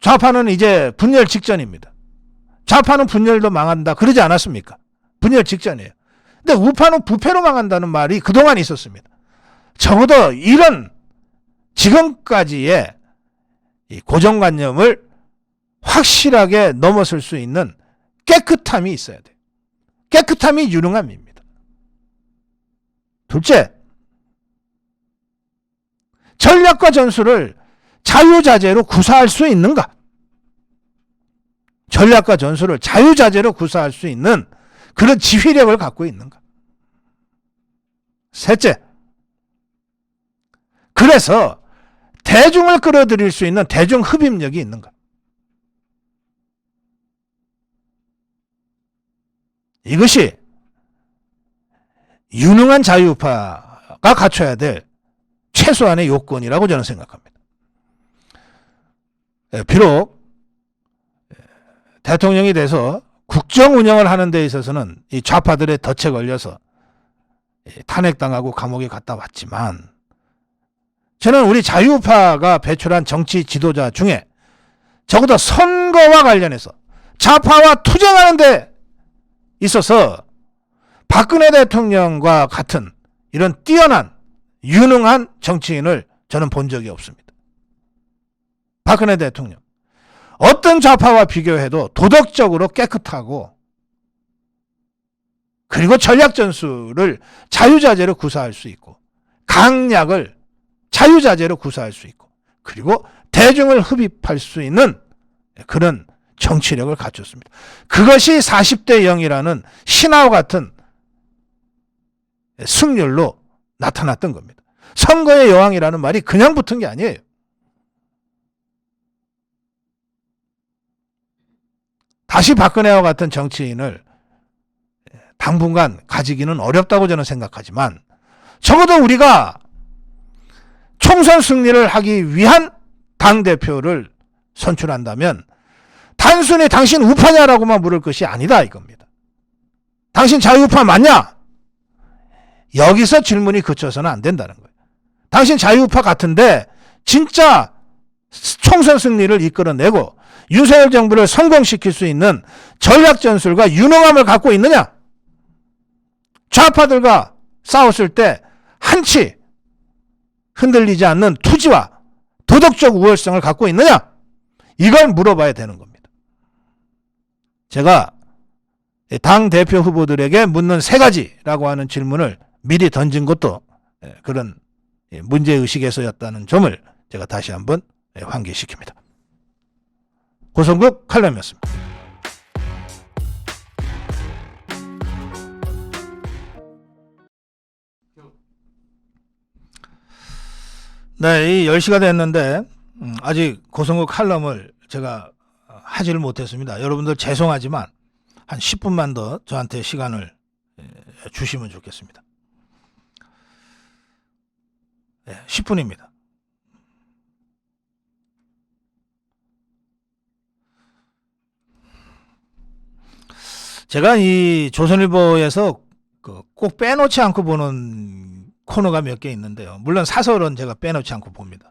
좌파는 이제 분열 직전입니다. 좌파는 분열도 망한다 그러지 않았습니까? 분열 직전이에요. 근데 우파는 부패로 망한다는 말이 그동안 있었습니다. 적어도 이런 지금까지의 이 고정관념을 확실하게 넘어설 수 있는 깨끗함이 있어야 돼요. 깨끗함이 유능함입니다. 둘째, 전략과 전술을 자유자재로 구사할 수 있는가? 전략과 전술을 자유자재로 구사할 수 있는 그런 지휘력을 갖고 있는가? 셋째, 그래서 대중을 끌어들일 수 있는 대중 흡입력이 있는가? 이것이 유능한 자유파가 갖춰야 될 최소한의 요건이라고 저는 생각합니다. 비록 대통령이 돼서 국정 운영을 하는 데 있어서는 이 좌파들의 덫에 걸려서 탄핵당하고 감옥에 갔다 왔지만 저는 우리 자유파가 배출한 정치 지도자 중에 적어도 선거와 관련해서 좌파와 투쟁하는 데 있어서 박근혜 대통령과 같은 이런 뛰어난 유능한 정치인을 저는 본 적이 없습니다. 박근혜 대통령 어떤 좌파와 비교해도 도덕적으로 깨끗하고 그리고 전략 전술을 자유자재로 구사할 수 있고 강약을 자유자재로 구사할 수 있고 그리고 대중을 흡입할 수 있는 그런 정치력을 갖췄습니다. 그것이 40대 0이라는 신화와 같은 승률로 나타났던 겁니다. 선거의 여왕이라는 말이 그냥 붙은 게 아니에요. 다시 박근혜와 같은 정치인을 당분간 가지기는 어렵다고 저는 생각하지만 적어도 우리가 총선 승리를 하기 위한 당대표를 선출한다면 단순히 당신 우파냐라고만 물을 것이 아니다 이겁니다. 당신 자유우파 맞냐? 여기서 질문이 그쳐서는 안 된다는 거예요. 당신 자유우파 같은데 진짜 총선 승리를 이끌어내고 윤석열 정부를 성공시킬 수 있는 전략 전술과 유능함을 갖고 있느냐? 좌파들과 싸웠을 때 한치 흔들리지 않는 투지와 도덕적 우월성을 갖고 있느냐? 이걸 물어봐야 되는 겁니다. 제가 당대표 후보들에게 묻는 세 가지라고 하는 질문을 미리 던진 것도 그런 문제의식에서였다는 점을 제가 다시 한번 환기시킵니다. 고성국 칼럼이었습니다. 네, 이 10시가 됐는데 아직 고성국 칼럼을 제가 하지를 못했습니다. 여러분들 죄송하지만 한 10분만 더 저한테 시간을 주시면 좋겠습니다. 10분입니다. 제가 이 조선일보에서 꼭 빼놓지 않고 보는 코너가 몇 개 있는데요. 물론 사설은 제가 빼놓지 않고 봅니다.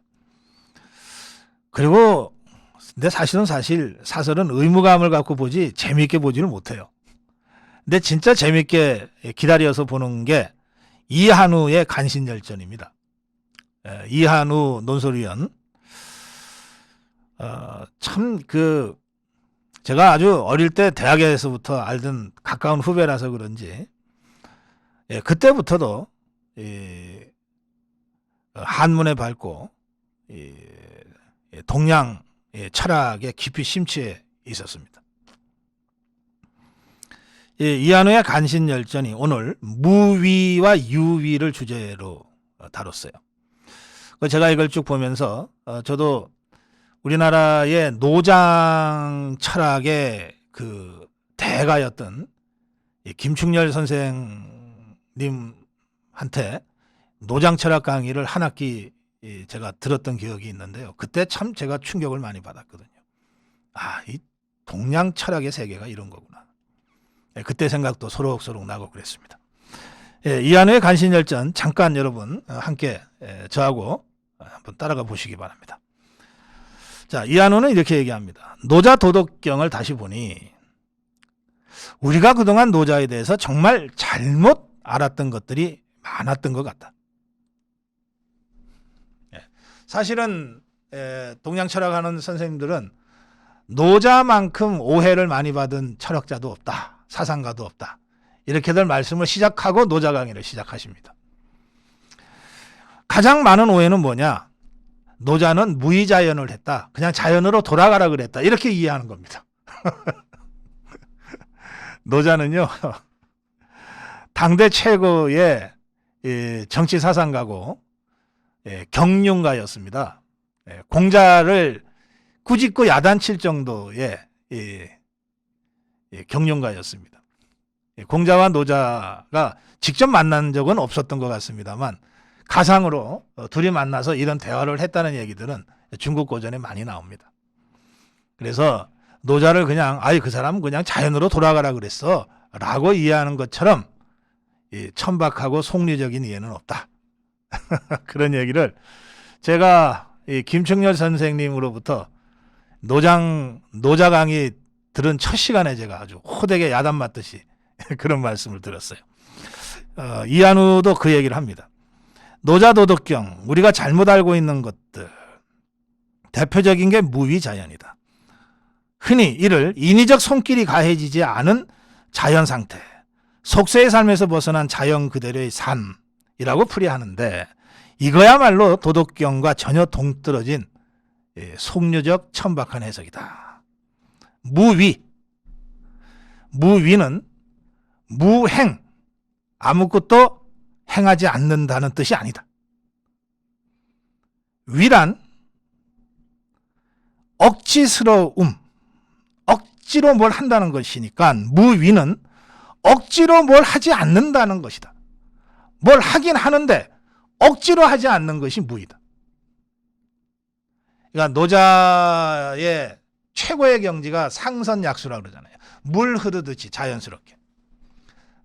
그리고 근데 사실은 사설은 의무감을 갖고 보지 재미있게 보지를 못해요. 근데 진짜 재미있게 기다려서 보는 게 이한우의 간신열전입니다. 이한우 논설위원. 참 제가 아주 어릴 때 대학에서부터 알던 가까운 후배라서 그런지 그때부터도 한문에 밝고 동양 철학에 깊이 심취해 있었습니다. 이한우의 간신열전이 오늘 무위와 유위를 주제로 다뤘어요. 제가 이걸 쭉 보면서 저도 우리나라의 노장 철학의 그 대가였던 김충렬 선생님한테 노장 철학 강의를 한 학기 제가 들었던 기억이 있는데요. 그때 참 제가 충격을 많이 받았거든요. 이 동양 철학의 세계가 이런 거구나. 그때 생각도 소록소록 나고 그랬습니다. 이한우의 간신열전 잠깐 여러분 함께 저하고 한번 따라가 보시기 바랍니다. 자, 이한우는 이렇게 얘기합니다. 노자 도덕경을 다시 보니 우리가 그동안 노자에 대해서 정말 잘못 알았던 것들이 많았던 것 같다. 사실은 동양 철학하는 선생님들은 노자만큼 오해를 많이 받은 철학자도 없다. 사상가도 없다. 이렇게들 말씀을 시작하고 노자 강의를 시작하십니다. 가장 많은 오해는 뭐냐? 노자는 무의자연을 했다. 그냥 자연으로 돌아가라 그랬다. 이렇게 이해하는 겁니다. 노자는요. 당대 최고의 정치 사상가고 경륜가였습니다. 공자를 꾸짖고 야단칠 정도의 경륜가였습니다. 공자와 노자가 직접 만난 적은 없었던 것 같습니다만 가상으로 둘이 만나서 이런 대화를 했다는 얘기들은 중국 고전에 많이 나옵니다. 그래서 노자를 그냥 그 사람은 그냥 자연으로 돌아가라 그랬어 라고 이해하는 것처럼 천박하고 속리적인 이해는 없다. 그런 얘기를 제가 김충렬 선생님으로부터 노자 강의 들은 첫 시간에 제가 아주 호되게 야단 맞듯이 그런 말씀을 들었어요. 이한우도 그 얘기를 합니다. 노자 도덕경, 우리가 잘못 알고 있는 것들, 대표적인 게 무위자연이다. 흔히 이를 인위적 손길이 가해지지 않은 자연 상태, 속세의 삶에서 벗어난 자연 그대로의 삶이라고 풀이하는데 이거야말로 도덕경과 전혀 동떨어진 속류적 천박한 해석이다. 무위는 무행, 아무것도 행하지 않는다는 뜻이 아니다. 위란 억지스러움, 억지로 뭘 한다는 것이니까 무위는 억지로 뭘 하지 않는다는 것이다. 뭘 하긴 하는데 억지로 하지 않는 것이 무위다. 그러니까 노자의 최고의 경지가 상선약수라고 그러잖아요. 물 흐르듯이 자연스럽게.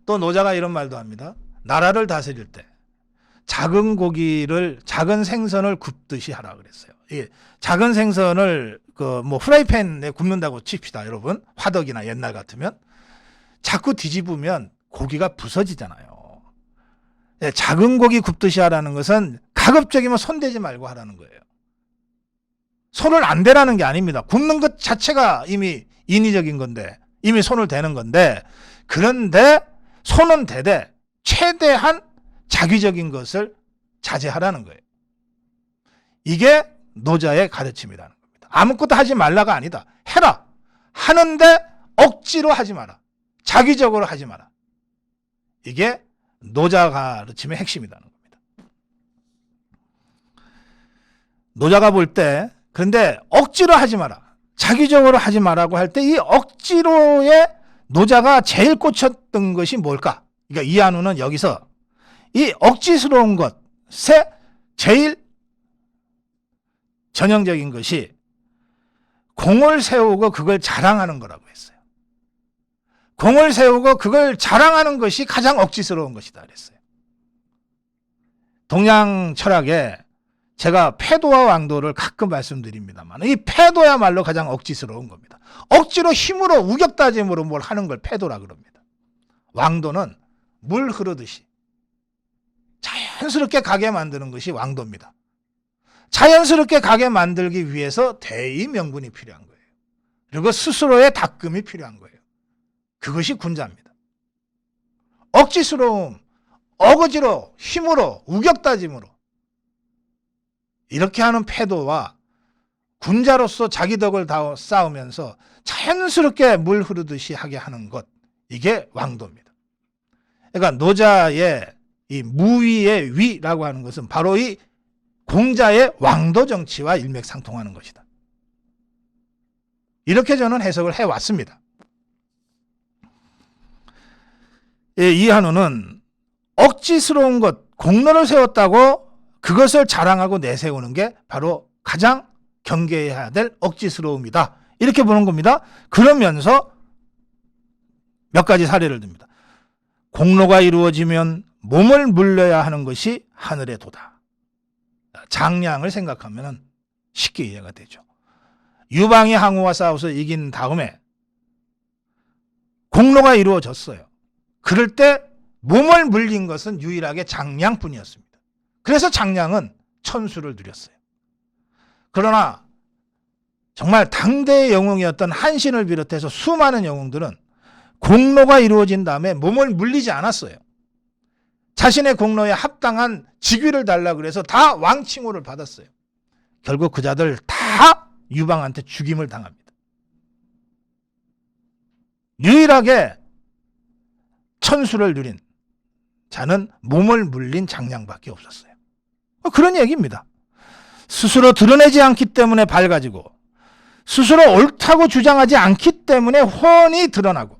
또 노자가 이런 말도 합니다. 나라를 다스릴 때 작은 생선을 굽듯이 하라 그랬어요. 작은 생선을 후라이팬에 굽는다고 칩시다, 여러분. 화덕이나 옛날 같으면 자꾸 뒤집으면 고기가 부서지잖아요. 작은 고기 굽듯이 하라는 것은 가급적이면 손대지 말고 하라는 거예요. 손을 안 대라는 게 아닙니다. 굽는 것 자체가 이미 인위적인 건데, 이미 손을 대는 건데, 그런데 손은 대되 최대한 자기적인 것을 자제하라는 거예요. 이게 노자의 가르침이라는 겁니다. 아무것도 하지 말라가 아니다. 해라. 하는데 억지로 하지 마라. 자기적으로 하지 마라. 이게 노자 가르침의 핵심이라는 겁니다. 노자가 볼 때 그런데 억지로 하지 마라. 자기적으로 하지 마라고 할 때 이 억지로의 노자가 제일 꽂혔던 것이 뭘까? 그러니까 이한우는 여기서 이 억지스러운 것에 제일 전형적인 것이 공을 세우고 그걸 자랑하는 거라고 했어요. 공을 세우고 그걸 자랑하는 것이 가장 억지스러운 것이다 그랬어요. 동양 철학에 제가 패도와 왕도를 가끔 말씀드립니다만 이 패도야말로 가장 억지스러운 겁니다. 억지로 힘으로 우격다짐으로 뭘 하는 걸 패도라 그럽니다. 왕도는 물 흐르듯이 자연스럽게 가게 만드는 것이 왕도입니다. 자연스럽게 가게 만들기 위해서 대의 명분이 필요한 거예요. 그리고 스스로의 닦음이 필요한 거예요. 그것이 군자입니다. 억지스러움, 어거지로, 힘으로, 우격다짐으로 이렇게 하는 패도와 군자로서 자기 덕을 다 쌓으면서 자연스럽게 물 흐르듯이 하게 하는 것, 이게 왕도입니다. 그러니까 노자의 이 무위의 위라고 하는 것은 바로 이 공자의 왕도 정치와 일맥상통하는 것이다. 이렇게 저는 해석을 해왔습니다. 이한우는 억지스러운 것, 공로를 세웠다고 그것을 자랑하고 내세우는 게 바로 가장 경계해야 될 억지스러움이다. 이렇게 보는 겁니다. 그러면서 몇 가지 사례를 듭니다. 공로가 이루어지면 몸을 물려야 하는 것이 하늘의 도다. 장량을 생각하면 쉽게 이해가 되죠. 유방이 항우와 싸워서 이긴 다음에 공로가 이루어졌어요. 그럴 때 몸을 물린 것은 유일하게 장량뿐이었습니다. 그래서 장량은 천수를 누렸어요. 그러나 정말 당대의 영웅이었던 한신을 비롯해서 수많은 영웅들은 공로가 이루어진 다음에 몸을 물리지 않았어요. 자신의 공로에 합당한 직위를 달라고 그래서 다 왕칭호를 받았어요. 결국 그 자들 다 유방한테 죽임을 당합니다. 유일하게 천수를 누린 자는 몸을 물린 장량밖에 없었어요. 그런 얘기입니다. 스스로 드러내지 않기 때문에 밝아지고 스스로 옳다고 주장하지 않기 때문에 훤히 드러나고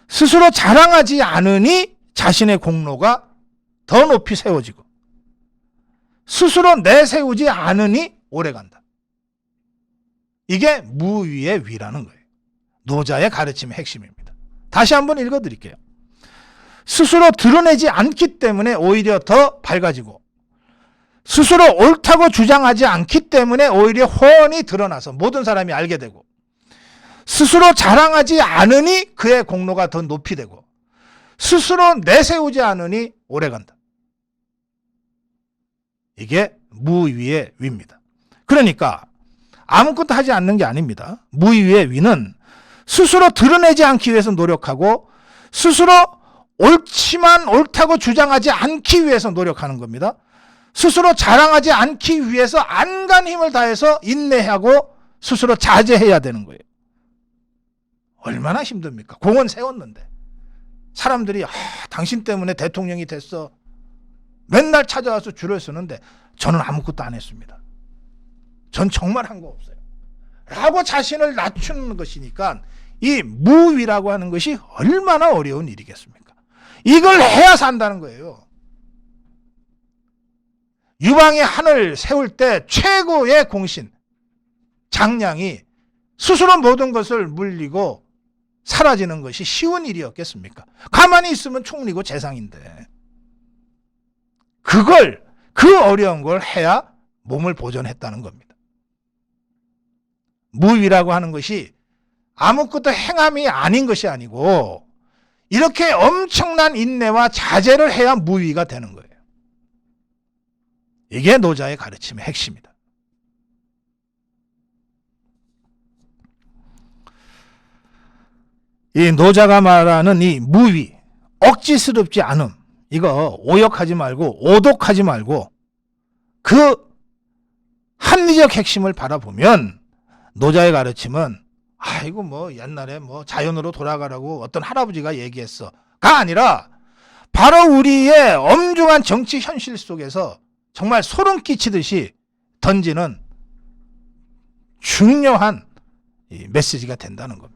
스스로 자랑하지 않으니 자신의 공로가 더 높이 세워지고 스스로 내세우지 않으니 오래간다. 이게 무위의 위라는 거예요. 노자의 가르침의 핵심입니다. 다시 한번 읽어드릴게요. 스스로 드러내지 않기 때문에 오히려 더 밝아지고 스스로 옳다고 주장하지 않기 때문에 오히려 훤히 드러나서 모든 사람이 알게 되고 스스로 자랑하지 않으니 그의 공로가 더 높이 되고 스스로 내세우지 않으니 오래간다. 이게 무위의 위입니다. 그러니까 아무것도 하지 않는 게 아닙니다. 무위의 위는 스스로 드러내지 않기 위해서 노력하고 스스로 옳지만 옳다고 주장하지 않기 위해서 노력하는 겁니다. 스스로 자랑하지 않기 위해서 안간 힘을 다해서 인내하고 스스로 자제해야 되는 거예요. 얼마나 힘듭니까? 공원 세웠는데 사람들이 당신 때문에 대통령이 됐어. 맨날 찾아와서 줄을 서는데 저는 아무것도 안 했습니다. 전 정말 한 거 없어요. 라고 자신을 낮추는 것이니까 이 무위라고 하는 것이 얼마나 어려운 일이겠습니까? 이걸 해야 산다는 거예요. 유방이 한을 세울 때 최고의 공신, 장량이 스스로 모든 것을 물리고 사라지는 것이 쉬운 일이었겠습니까? 가만히 있으면 총리고 재상인데 그 어려운 걸 해야 몸을 보존했다는 겁니다. 무위라고 하는 것이 아무것도 행함이 아닌 것이 아니고 이렇게 엄청난 인내와 자제를 해야 무위가 되는 거예요. 이게 노자의 가르침의 핵심이다. 이 노자가 말하는 이 무위, 억지스럽지 않음, 이거 오역하지 말고 오독하지 말고 그 합리적 핵심을 바라보면 노자의 가르침은 아이고 뭐 옛날에 뭐 자연으로 돌아가라고 어떤 할아버지가 얘기했어가 아니라 바로 우리의 엄중한 정치 현실 속에서 정말 소름 끼치듯이 던지는 중요한 메시지가 된다는 겁니다.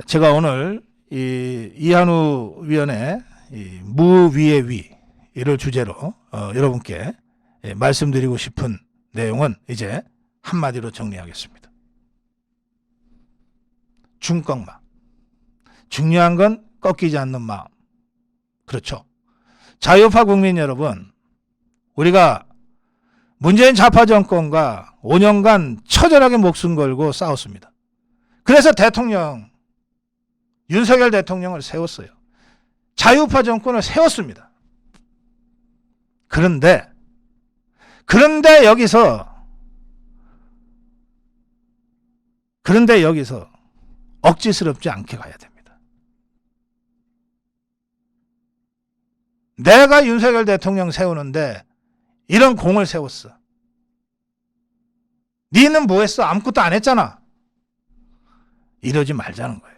제가 오늘 이한우 위원의 무위의 위를 주제로 여러분께 말씀드리고 싶은 내용은 이제 한마디로 정리하겠습니다. 중꺾마. 중요한 건 꺾이지 않는 마음. 그렇죠. 자유파 국민 여러분, 우리가 문재인 좌파 정권과 5년간 처절하게 목숨 걸고 싸웠습니다. 그래서 윤석열 대통령을 세웠어요. 자유파 정권을 세웠습니다. 그런데 여기서 억지스럽지 않게 가야 됩니다. 내가 윤석열 대통령 세우는데 이런 공을 세웠어. 니는 뭐 했어? 아무것도 안 했잖아. 이러지 말자는 거예요.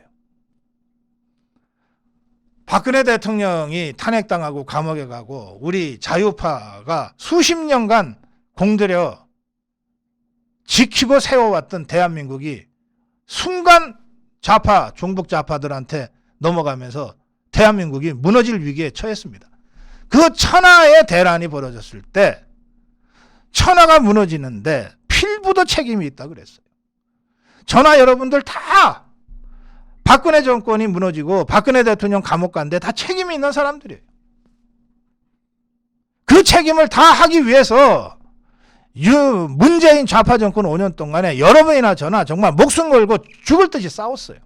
박근혜 대통령이 탄핵당하고 감옥에 가고 우리 자유파가 수십 년간 공들여 지키고 세워왔던 대한민국이 순간 좌파, 종북 좌파들한테 넘어가면서 대한민국이 무너질 위기에 처했습니다. 그 천하의 대란이 벌어졌을 때 천하가 무너지는데 필부도 책임이 있다 그랬어요. 전하 여러분들 다 박근혜 정권이 무너지고 박근혜 대통령 감옥 간데 다 책임이 있는 사람들이에요. 그 책임을 다 하기 위해서 문재인 좌파 정권 5년 동안에 여러 번이나 전화 정말 목숨 걸고 죽을 듯이 싸웠어요.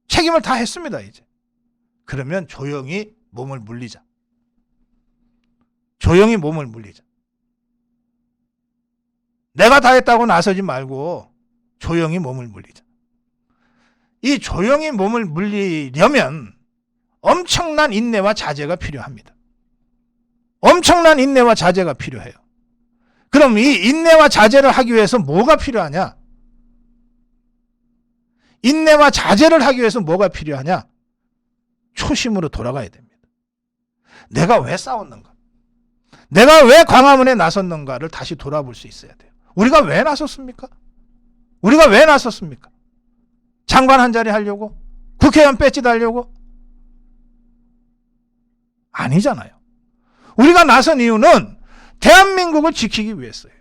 책임을 다 했습니다. 이제 그러면 조용히 몸을 물리자. 조용히 몸을 물리자. 내가 다 했다고 나서지 말고 조용히 몸을 물리자. 이 조용히 몸을 물리려면 엄청난 인내와 자제가 필요합니다. 엄청난 인내와 자제가 필요해요. 그럼 이 인내와 자제를 하기 위해서 뭐가 필요하냐? 인내와 자제를 하기 위해서 뭐가 필요하냐? 초심으로 돌아가야 됩니다. 내가 왜 싸웠는가? 내가 왜 광화문에 나섰는가를 다시 돌아볼 수 있어야 돼요. 우리가 왜 나섰습니까? 우리가 왜 나섰습니까? 장관 한 자리 하려고? 국회의원 배지 달려고? 아니잖아요. 우리가 나선 이유는 대한민국을 지키기 위해서예요.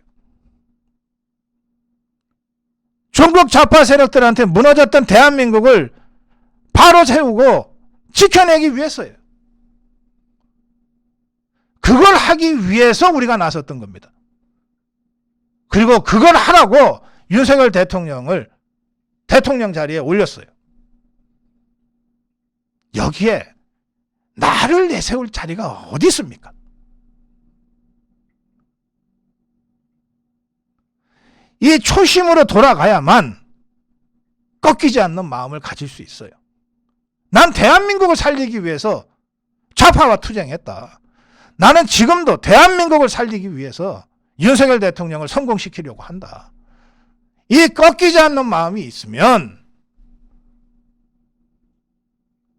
종북 좌파 세력들한테 무너졌던 대한민국을 바로 세우고 지켜내기 위해서예요. 그걸 하기 위해서 우리가 나섰던 겁니다. 그리고 그걸 하라고 윤석열 대통령을 대통령 자리에 올렸어요. 여기에 나를 내세울 자리가 어디 있습니까? 이 초심으로 돌아가야만 꺾이지 않는 마음을 가질 수 있어요. 난 대한민국을 살리기 위해서 좌파와 투쟁했다. 나는 지금도 대한민국을 살리기 위해서 윤석열 대통령을 성공시키려고 한다. 이 꺾이지 않는 마음이 있으면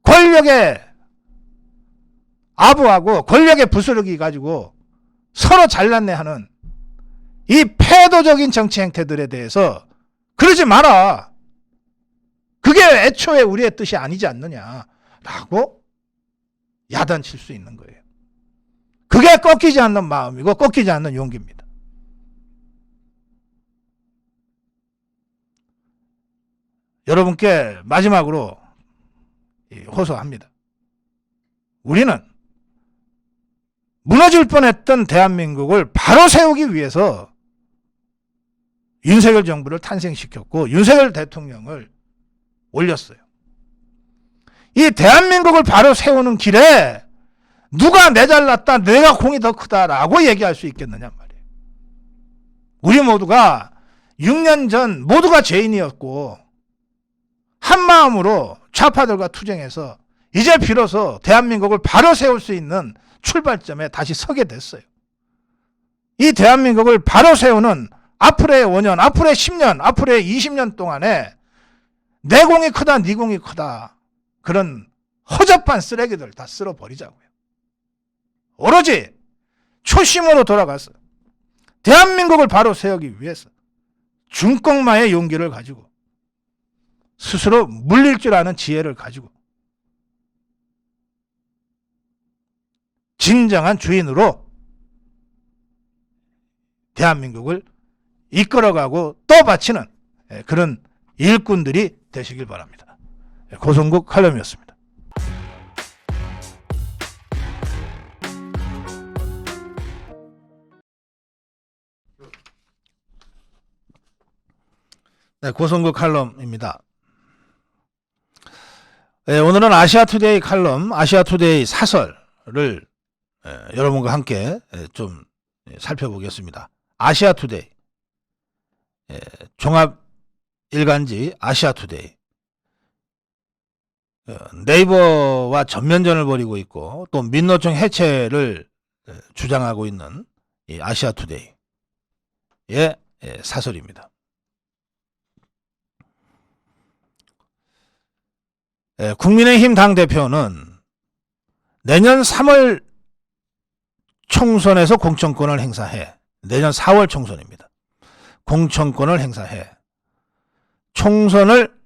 권력의 아부하고 권력의 부스러기 가지고 서로 잘났네 하는 이 패도적인 정치 행태들에 대해서 그러지 마라. 그게 애초에 우리의 뜻이 아니지 않느냐라고 야단칠 수 있는 거예요. 그게 꺾이지 않는 마음이고 꺾이지 않는 용기입니다. 여러분께 마지막으로 호소합니다. 우리는 무너질 뻔했던 대한민국을 바로 세우기 위해서 윤석열 정부를 탄생시켰고 윤석열 대통령을 올렸어요. 이 대한민국을 바로 세우는 길에 누가 내 잘났다, 내가 공이 더 크다라고 얘기할 수 있겠느냐 말이에요. 우리 모두가 6년 전 모두가 죄인이었고 한마음으로 좌파들과 투쟁해서 이제 비로소 대한민국을 바로 세울 수 있는 출발점에 다시 서게 됐어요. 이 대한민국을 바로 세우는 앞으로의 5년, 앞으로의 10년, 앞으로의 20년 동안에 내 공이 크다, 네 공이 크다. 그런 허접한 쓰레기들 다 쓸어버리자고요. 오로지 초심으로 돌아가서 대한민국을 바로 세우기 위해서 중꺾마의 용기를 가지고 스스로 물릴 줄 아는 지혜를 가지고 진정한 주인으로 대한민국을 이끌어가고 또 바치는 그런 일꾼들이 되시길 바랍니다. 고성국 칼럼이었습니다. 네, 고성국 칼럼입니다. 오늘은 아시아투데이 칼럼, 아시아투데이 사설을 여러분과 함께 좀 살펴보겠습니다. 아시아투데이, 종합 일간지 아시아투데이, 네이버와 전면전을 벌이고 있고 또 민노총 해체를 주장하고 있는 이 아시아투데이의 사설입니다. 국민의힘 당대표는 내년 3월 총선에서 공천권을 행사해, 내년 4월 총선입니다. 공천권을 행사해 총선을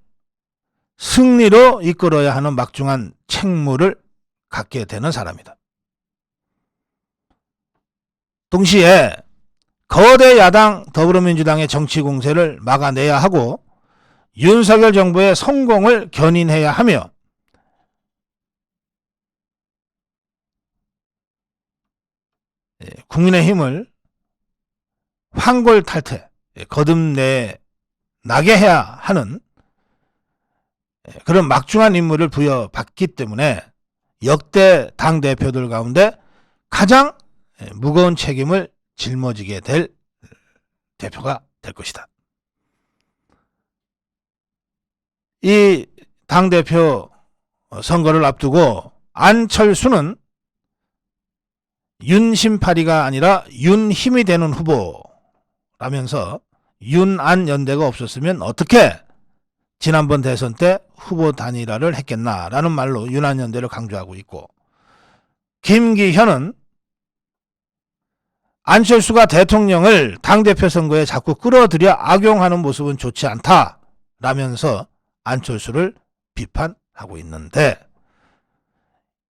승리로 이끌어야 하는 막중한 책무를 갖게 되는 사람이다. 동시에 거대 야당 더불어민주당의 정치 공세를 막아내야 하고 윤석열 정부의 성공을 견인해야 하며 국민의힘을 황골탈퇴, 거듭내 나게 해야 하는 그런 막중한 임무를 부여받기 때문에 역대 당대표들 가운데 가장 무거운 책임을 짊어지게 될 대표가 될 것이다. 이 당대표 선거를 앞두고 안철수는 윤심파리가 아니라 윤힘이 되는 후보라면서 윤안 연대가 없었으면 어떻게 지난번 대선 때 후보 단일화를 했겠나라는 말로 윤안 연대를 강조하고 있고, 김기현은 안철수가 대통령을 당대표 선거에 자꾸 끌어들여 악용하는 모습은 좋지 않다라면서 안철수를 비판하고 있는데,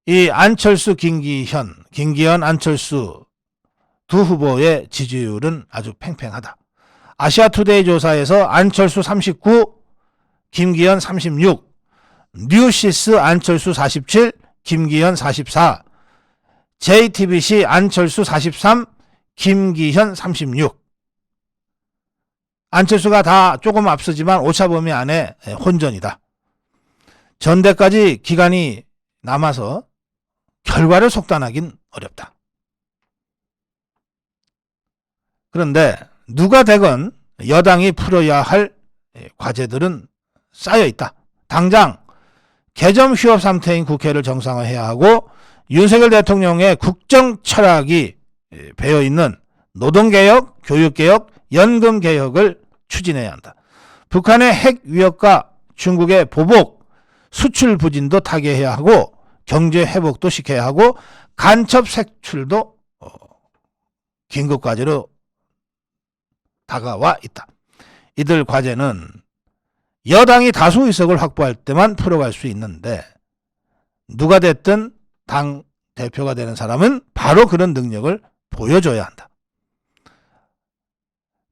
이 안철수, 김기현, 안철수 두 후보의 지지율은 아주 팽팽하다. 아시아투데이 조사에서 안철수 39, 김기현 36, 뉴시스 안철수 47, 김기현 44, JTBC 안철수 43, 김기현 36. 안철수가 다 조금 앞서지만 오차 범위 안에 혼전이다. 전대까지 기간이 남아서 결과를 속단하긴 어렵다. 그런데 누가 되건 여당이 풀어야 할 과제들은 쌓여 있다. 당장 개점 휴업 상태인 국회를 정상화해야 하고 윤석열 대통령의 국정 철학이 배어있는 노동개혁, 교육개혁, 연금개혁을 추진해야 한다. 북한의 핵 위협과 중국의 보복, 수출 부진도 타개해야 하고 경제 회복도 시켜야 하고 간첩 색출도 긴급 과제로 다가와 있다. 이들 과제는 여당이 다수 의석을 확보할 때만 풀어갈 수 있는데 누가 됐든 당 대표가 되는 사람은 바로 그런 능력을 보여줘야 한다.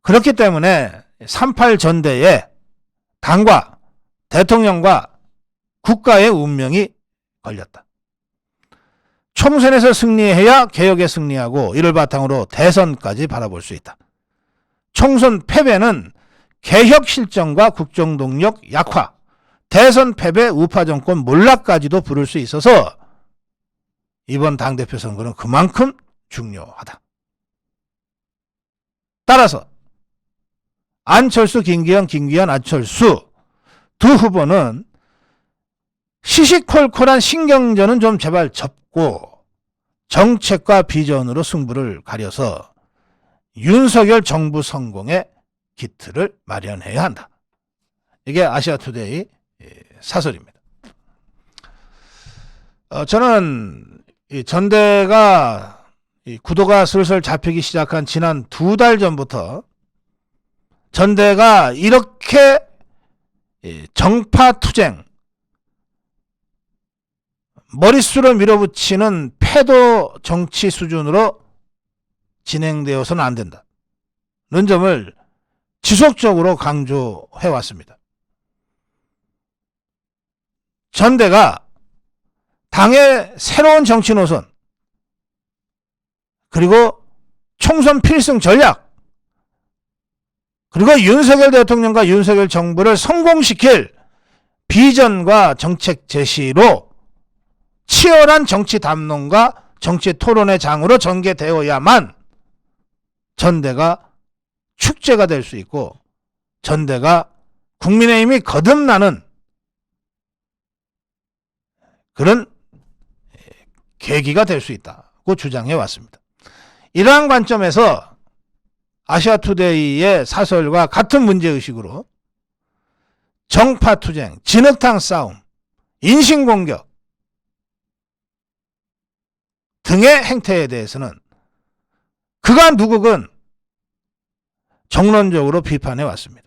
그렇기 때문에 3.8 전대에 당과 대통령과 국가의 운명이 걸렸다. 총선에서 승리해야 개혁에 승리하고 이를 바탕으로 대선까지 바라볼 수 있다. 총선 패배는 개혁 실정과 국정 동력 약화, 대선 패배, 우파 정권 몰락까지도 부를 수 있어서 이번 당대표 선거는 그만큼 중요하다. 따라서 안철수, 김기현, 안철수 두 후보는 시시콜콜한 신경전은 좀 제발 접고 정책과 비전으로 승부를 가려서 윤석열 정부 성공의 기틀을 마련해야 한다. 이게 아시아투데이 사설입니다. 저는 이 전대가 구도가 슬슬 잡히기 시작한 지난 2달 전부터 전대가 이렇게 정파투쟁, 머릿수를 밀어붙이는 패도 정치 수준으로 진행되어서는 안 된다는 점을 지속적으로 강조해 왔습니다. 전대가 당의 새로운 정치 노선, 그리고 총선 필승 전략, 그리고 윤석열 대통령과 윤석열 정부를 성공시킬 비전과 정책 제시로 치열한 정치 담론과 정치 토론의 장으로 전개되어야만 전대가 축제가 될 수 있고 전대가 국민의힘이 거듭나는 그런 계기가 될 수 있다고 주장해 왔습니다. 이러한 관점에서 아시아투데이의 사설과 같은 문제의식으로 정파투쟁, 진흙탕 싸움, 인신공격 등의 행태에 대해서는 그간 누구건 정론적으로 비판해 왔습니다.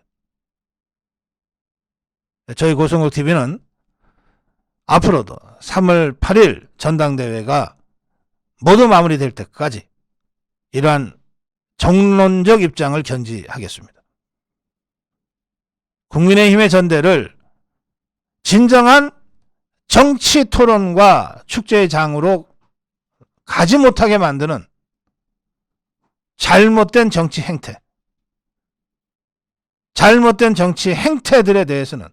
저희 고성국TV는 앞으로도 3월 8일 전당대회가 모두 마무리될 때까지 이러한 정론적 입장을 견지하겠습니다. 국민의힘의 전대를 진정한 정치 토론과 축제의 장으로 가지 못하게 만드는 잘못된 정치 행태, 잘못된 정치 행태들에 대해서는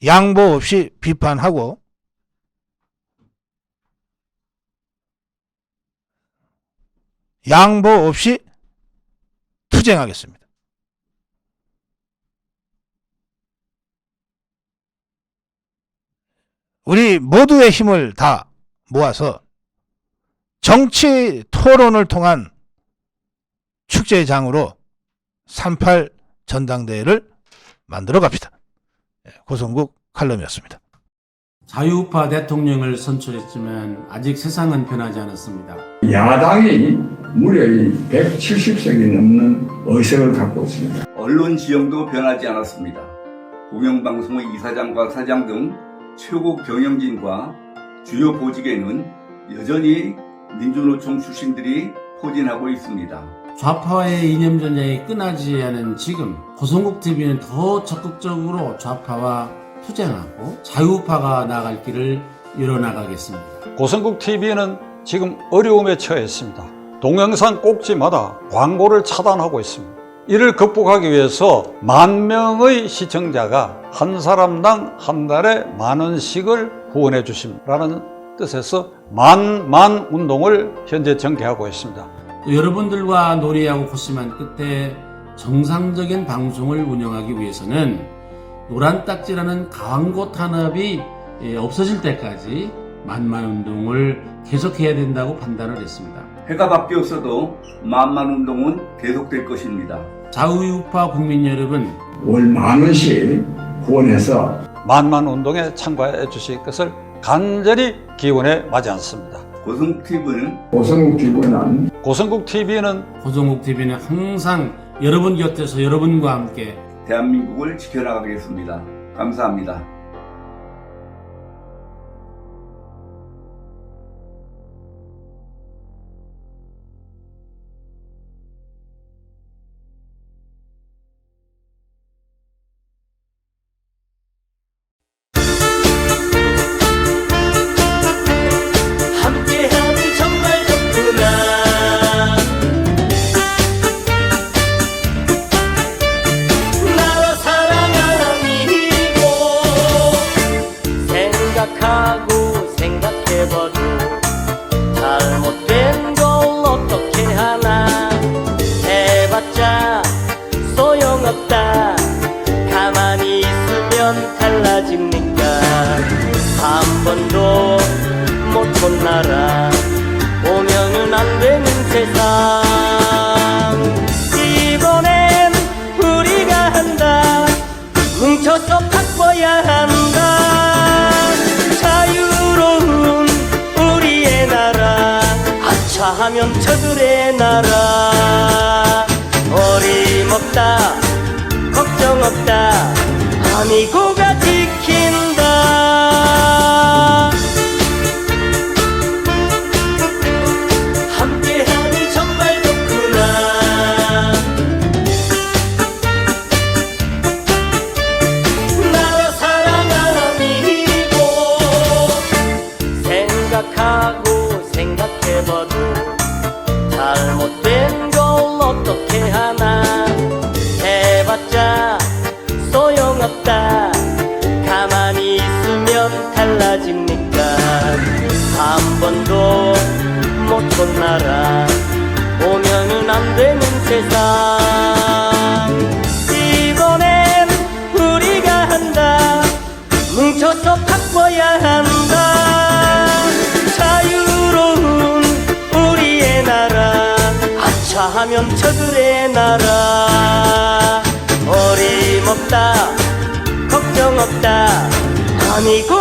양보 없이 비판하고 양보 없이 투쟁하겠습니다. 우리 모두의 힘을 다 모아서 정치 토론을 통한 축제의 장으로 3.8 전당대회를 만들어 갑시다. 고성국 칼럼이었습니다. 자유우파 대통령을 선출했지만 아직 세상은 변하지 않았습니다. 야당이 무려 170석이 넘는 의석을 갖고 있습니다. 언론 지형도 변하지 않았습니다. 공영방송의 이사장과 사장 등 최고 경영진과 주요 보직에는 여전히 민주노총 출신들이 포진하고 있습니다. 좌파와의 이념 전쟁이 끝나지 않은 지금 고성국TV는 더 적극적으로 좌파와 투쟁하고 자유우파가 나아갈 길을 열어나가겠습니다. 고성국TV는 지금 어려움에 처해 있습니다. 동영상 꼭지마다 광고를 차단하고 있습니다. 이를 극복하기 위해서 10,000명의 시청자가 한 사람당 한 달에 10,000원씩을 후원해 주심라는 뜻에서 만만 운동을 현재 전개하고 있습니다. 또 여러분들과 논의하고 고심한 끝에 정상적인 방송을 운영하기 위해서는 노란 딱지라는 광고 탄압이 없어질 때까지 만만운동을 계속해야 된다고 판단을 했습니다. 해가 바뀌었어도 만만운동은 계속될 것입니다. 자유우파 국민 여러분, 월 10,000원씩 후원해서 만만운동에 참가해 주실 것을 간절히 기원해 마지 않습니다. 고성국TV는 고성국TV는 항상 여러분 곁에서 여러분과 함께 대한민국을 지켜나가겠습니다. 감사합니다. 생각해봐도 잘못된 걸 어떻게 하나 해봤자 소용없다. 가만히 있으면 달라집니까? 한 번도 못 본 나라 오면은 안 되는 세상. 이번엔 우리가 한다. 뭉쳐서 바꿔야 한다. 자유로운 우리의 나라, 아차하면 저들의 나라. 어림없다, 걱정 없다, 아미고가 지킨다. 함께하니 정말 좋구나. 달라집니까? 한 번도 못 본 나라 오면은 안 되는 세상. 이번엔 우리가 한다. 뭉쳐서 바꿔야 한다. 자유로운 우리의 나라, 아차하면 저들의 나라. 어림없다, 걱정 없다, 아니고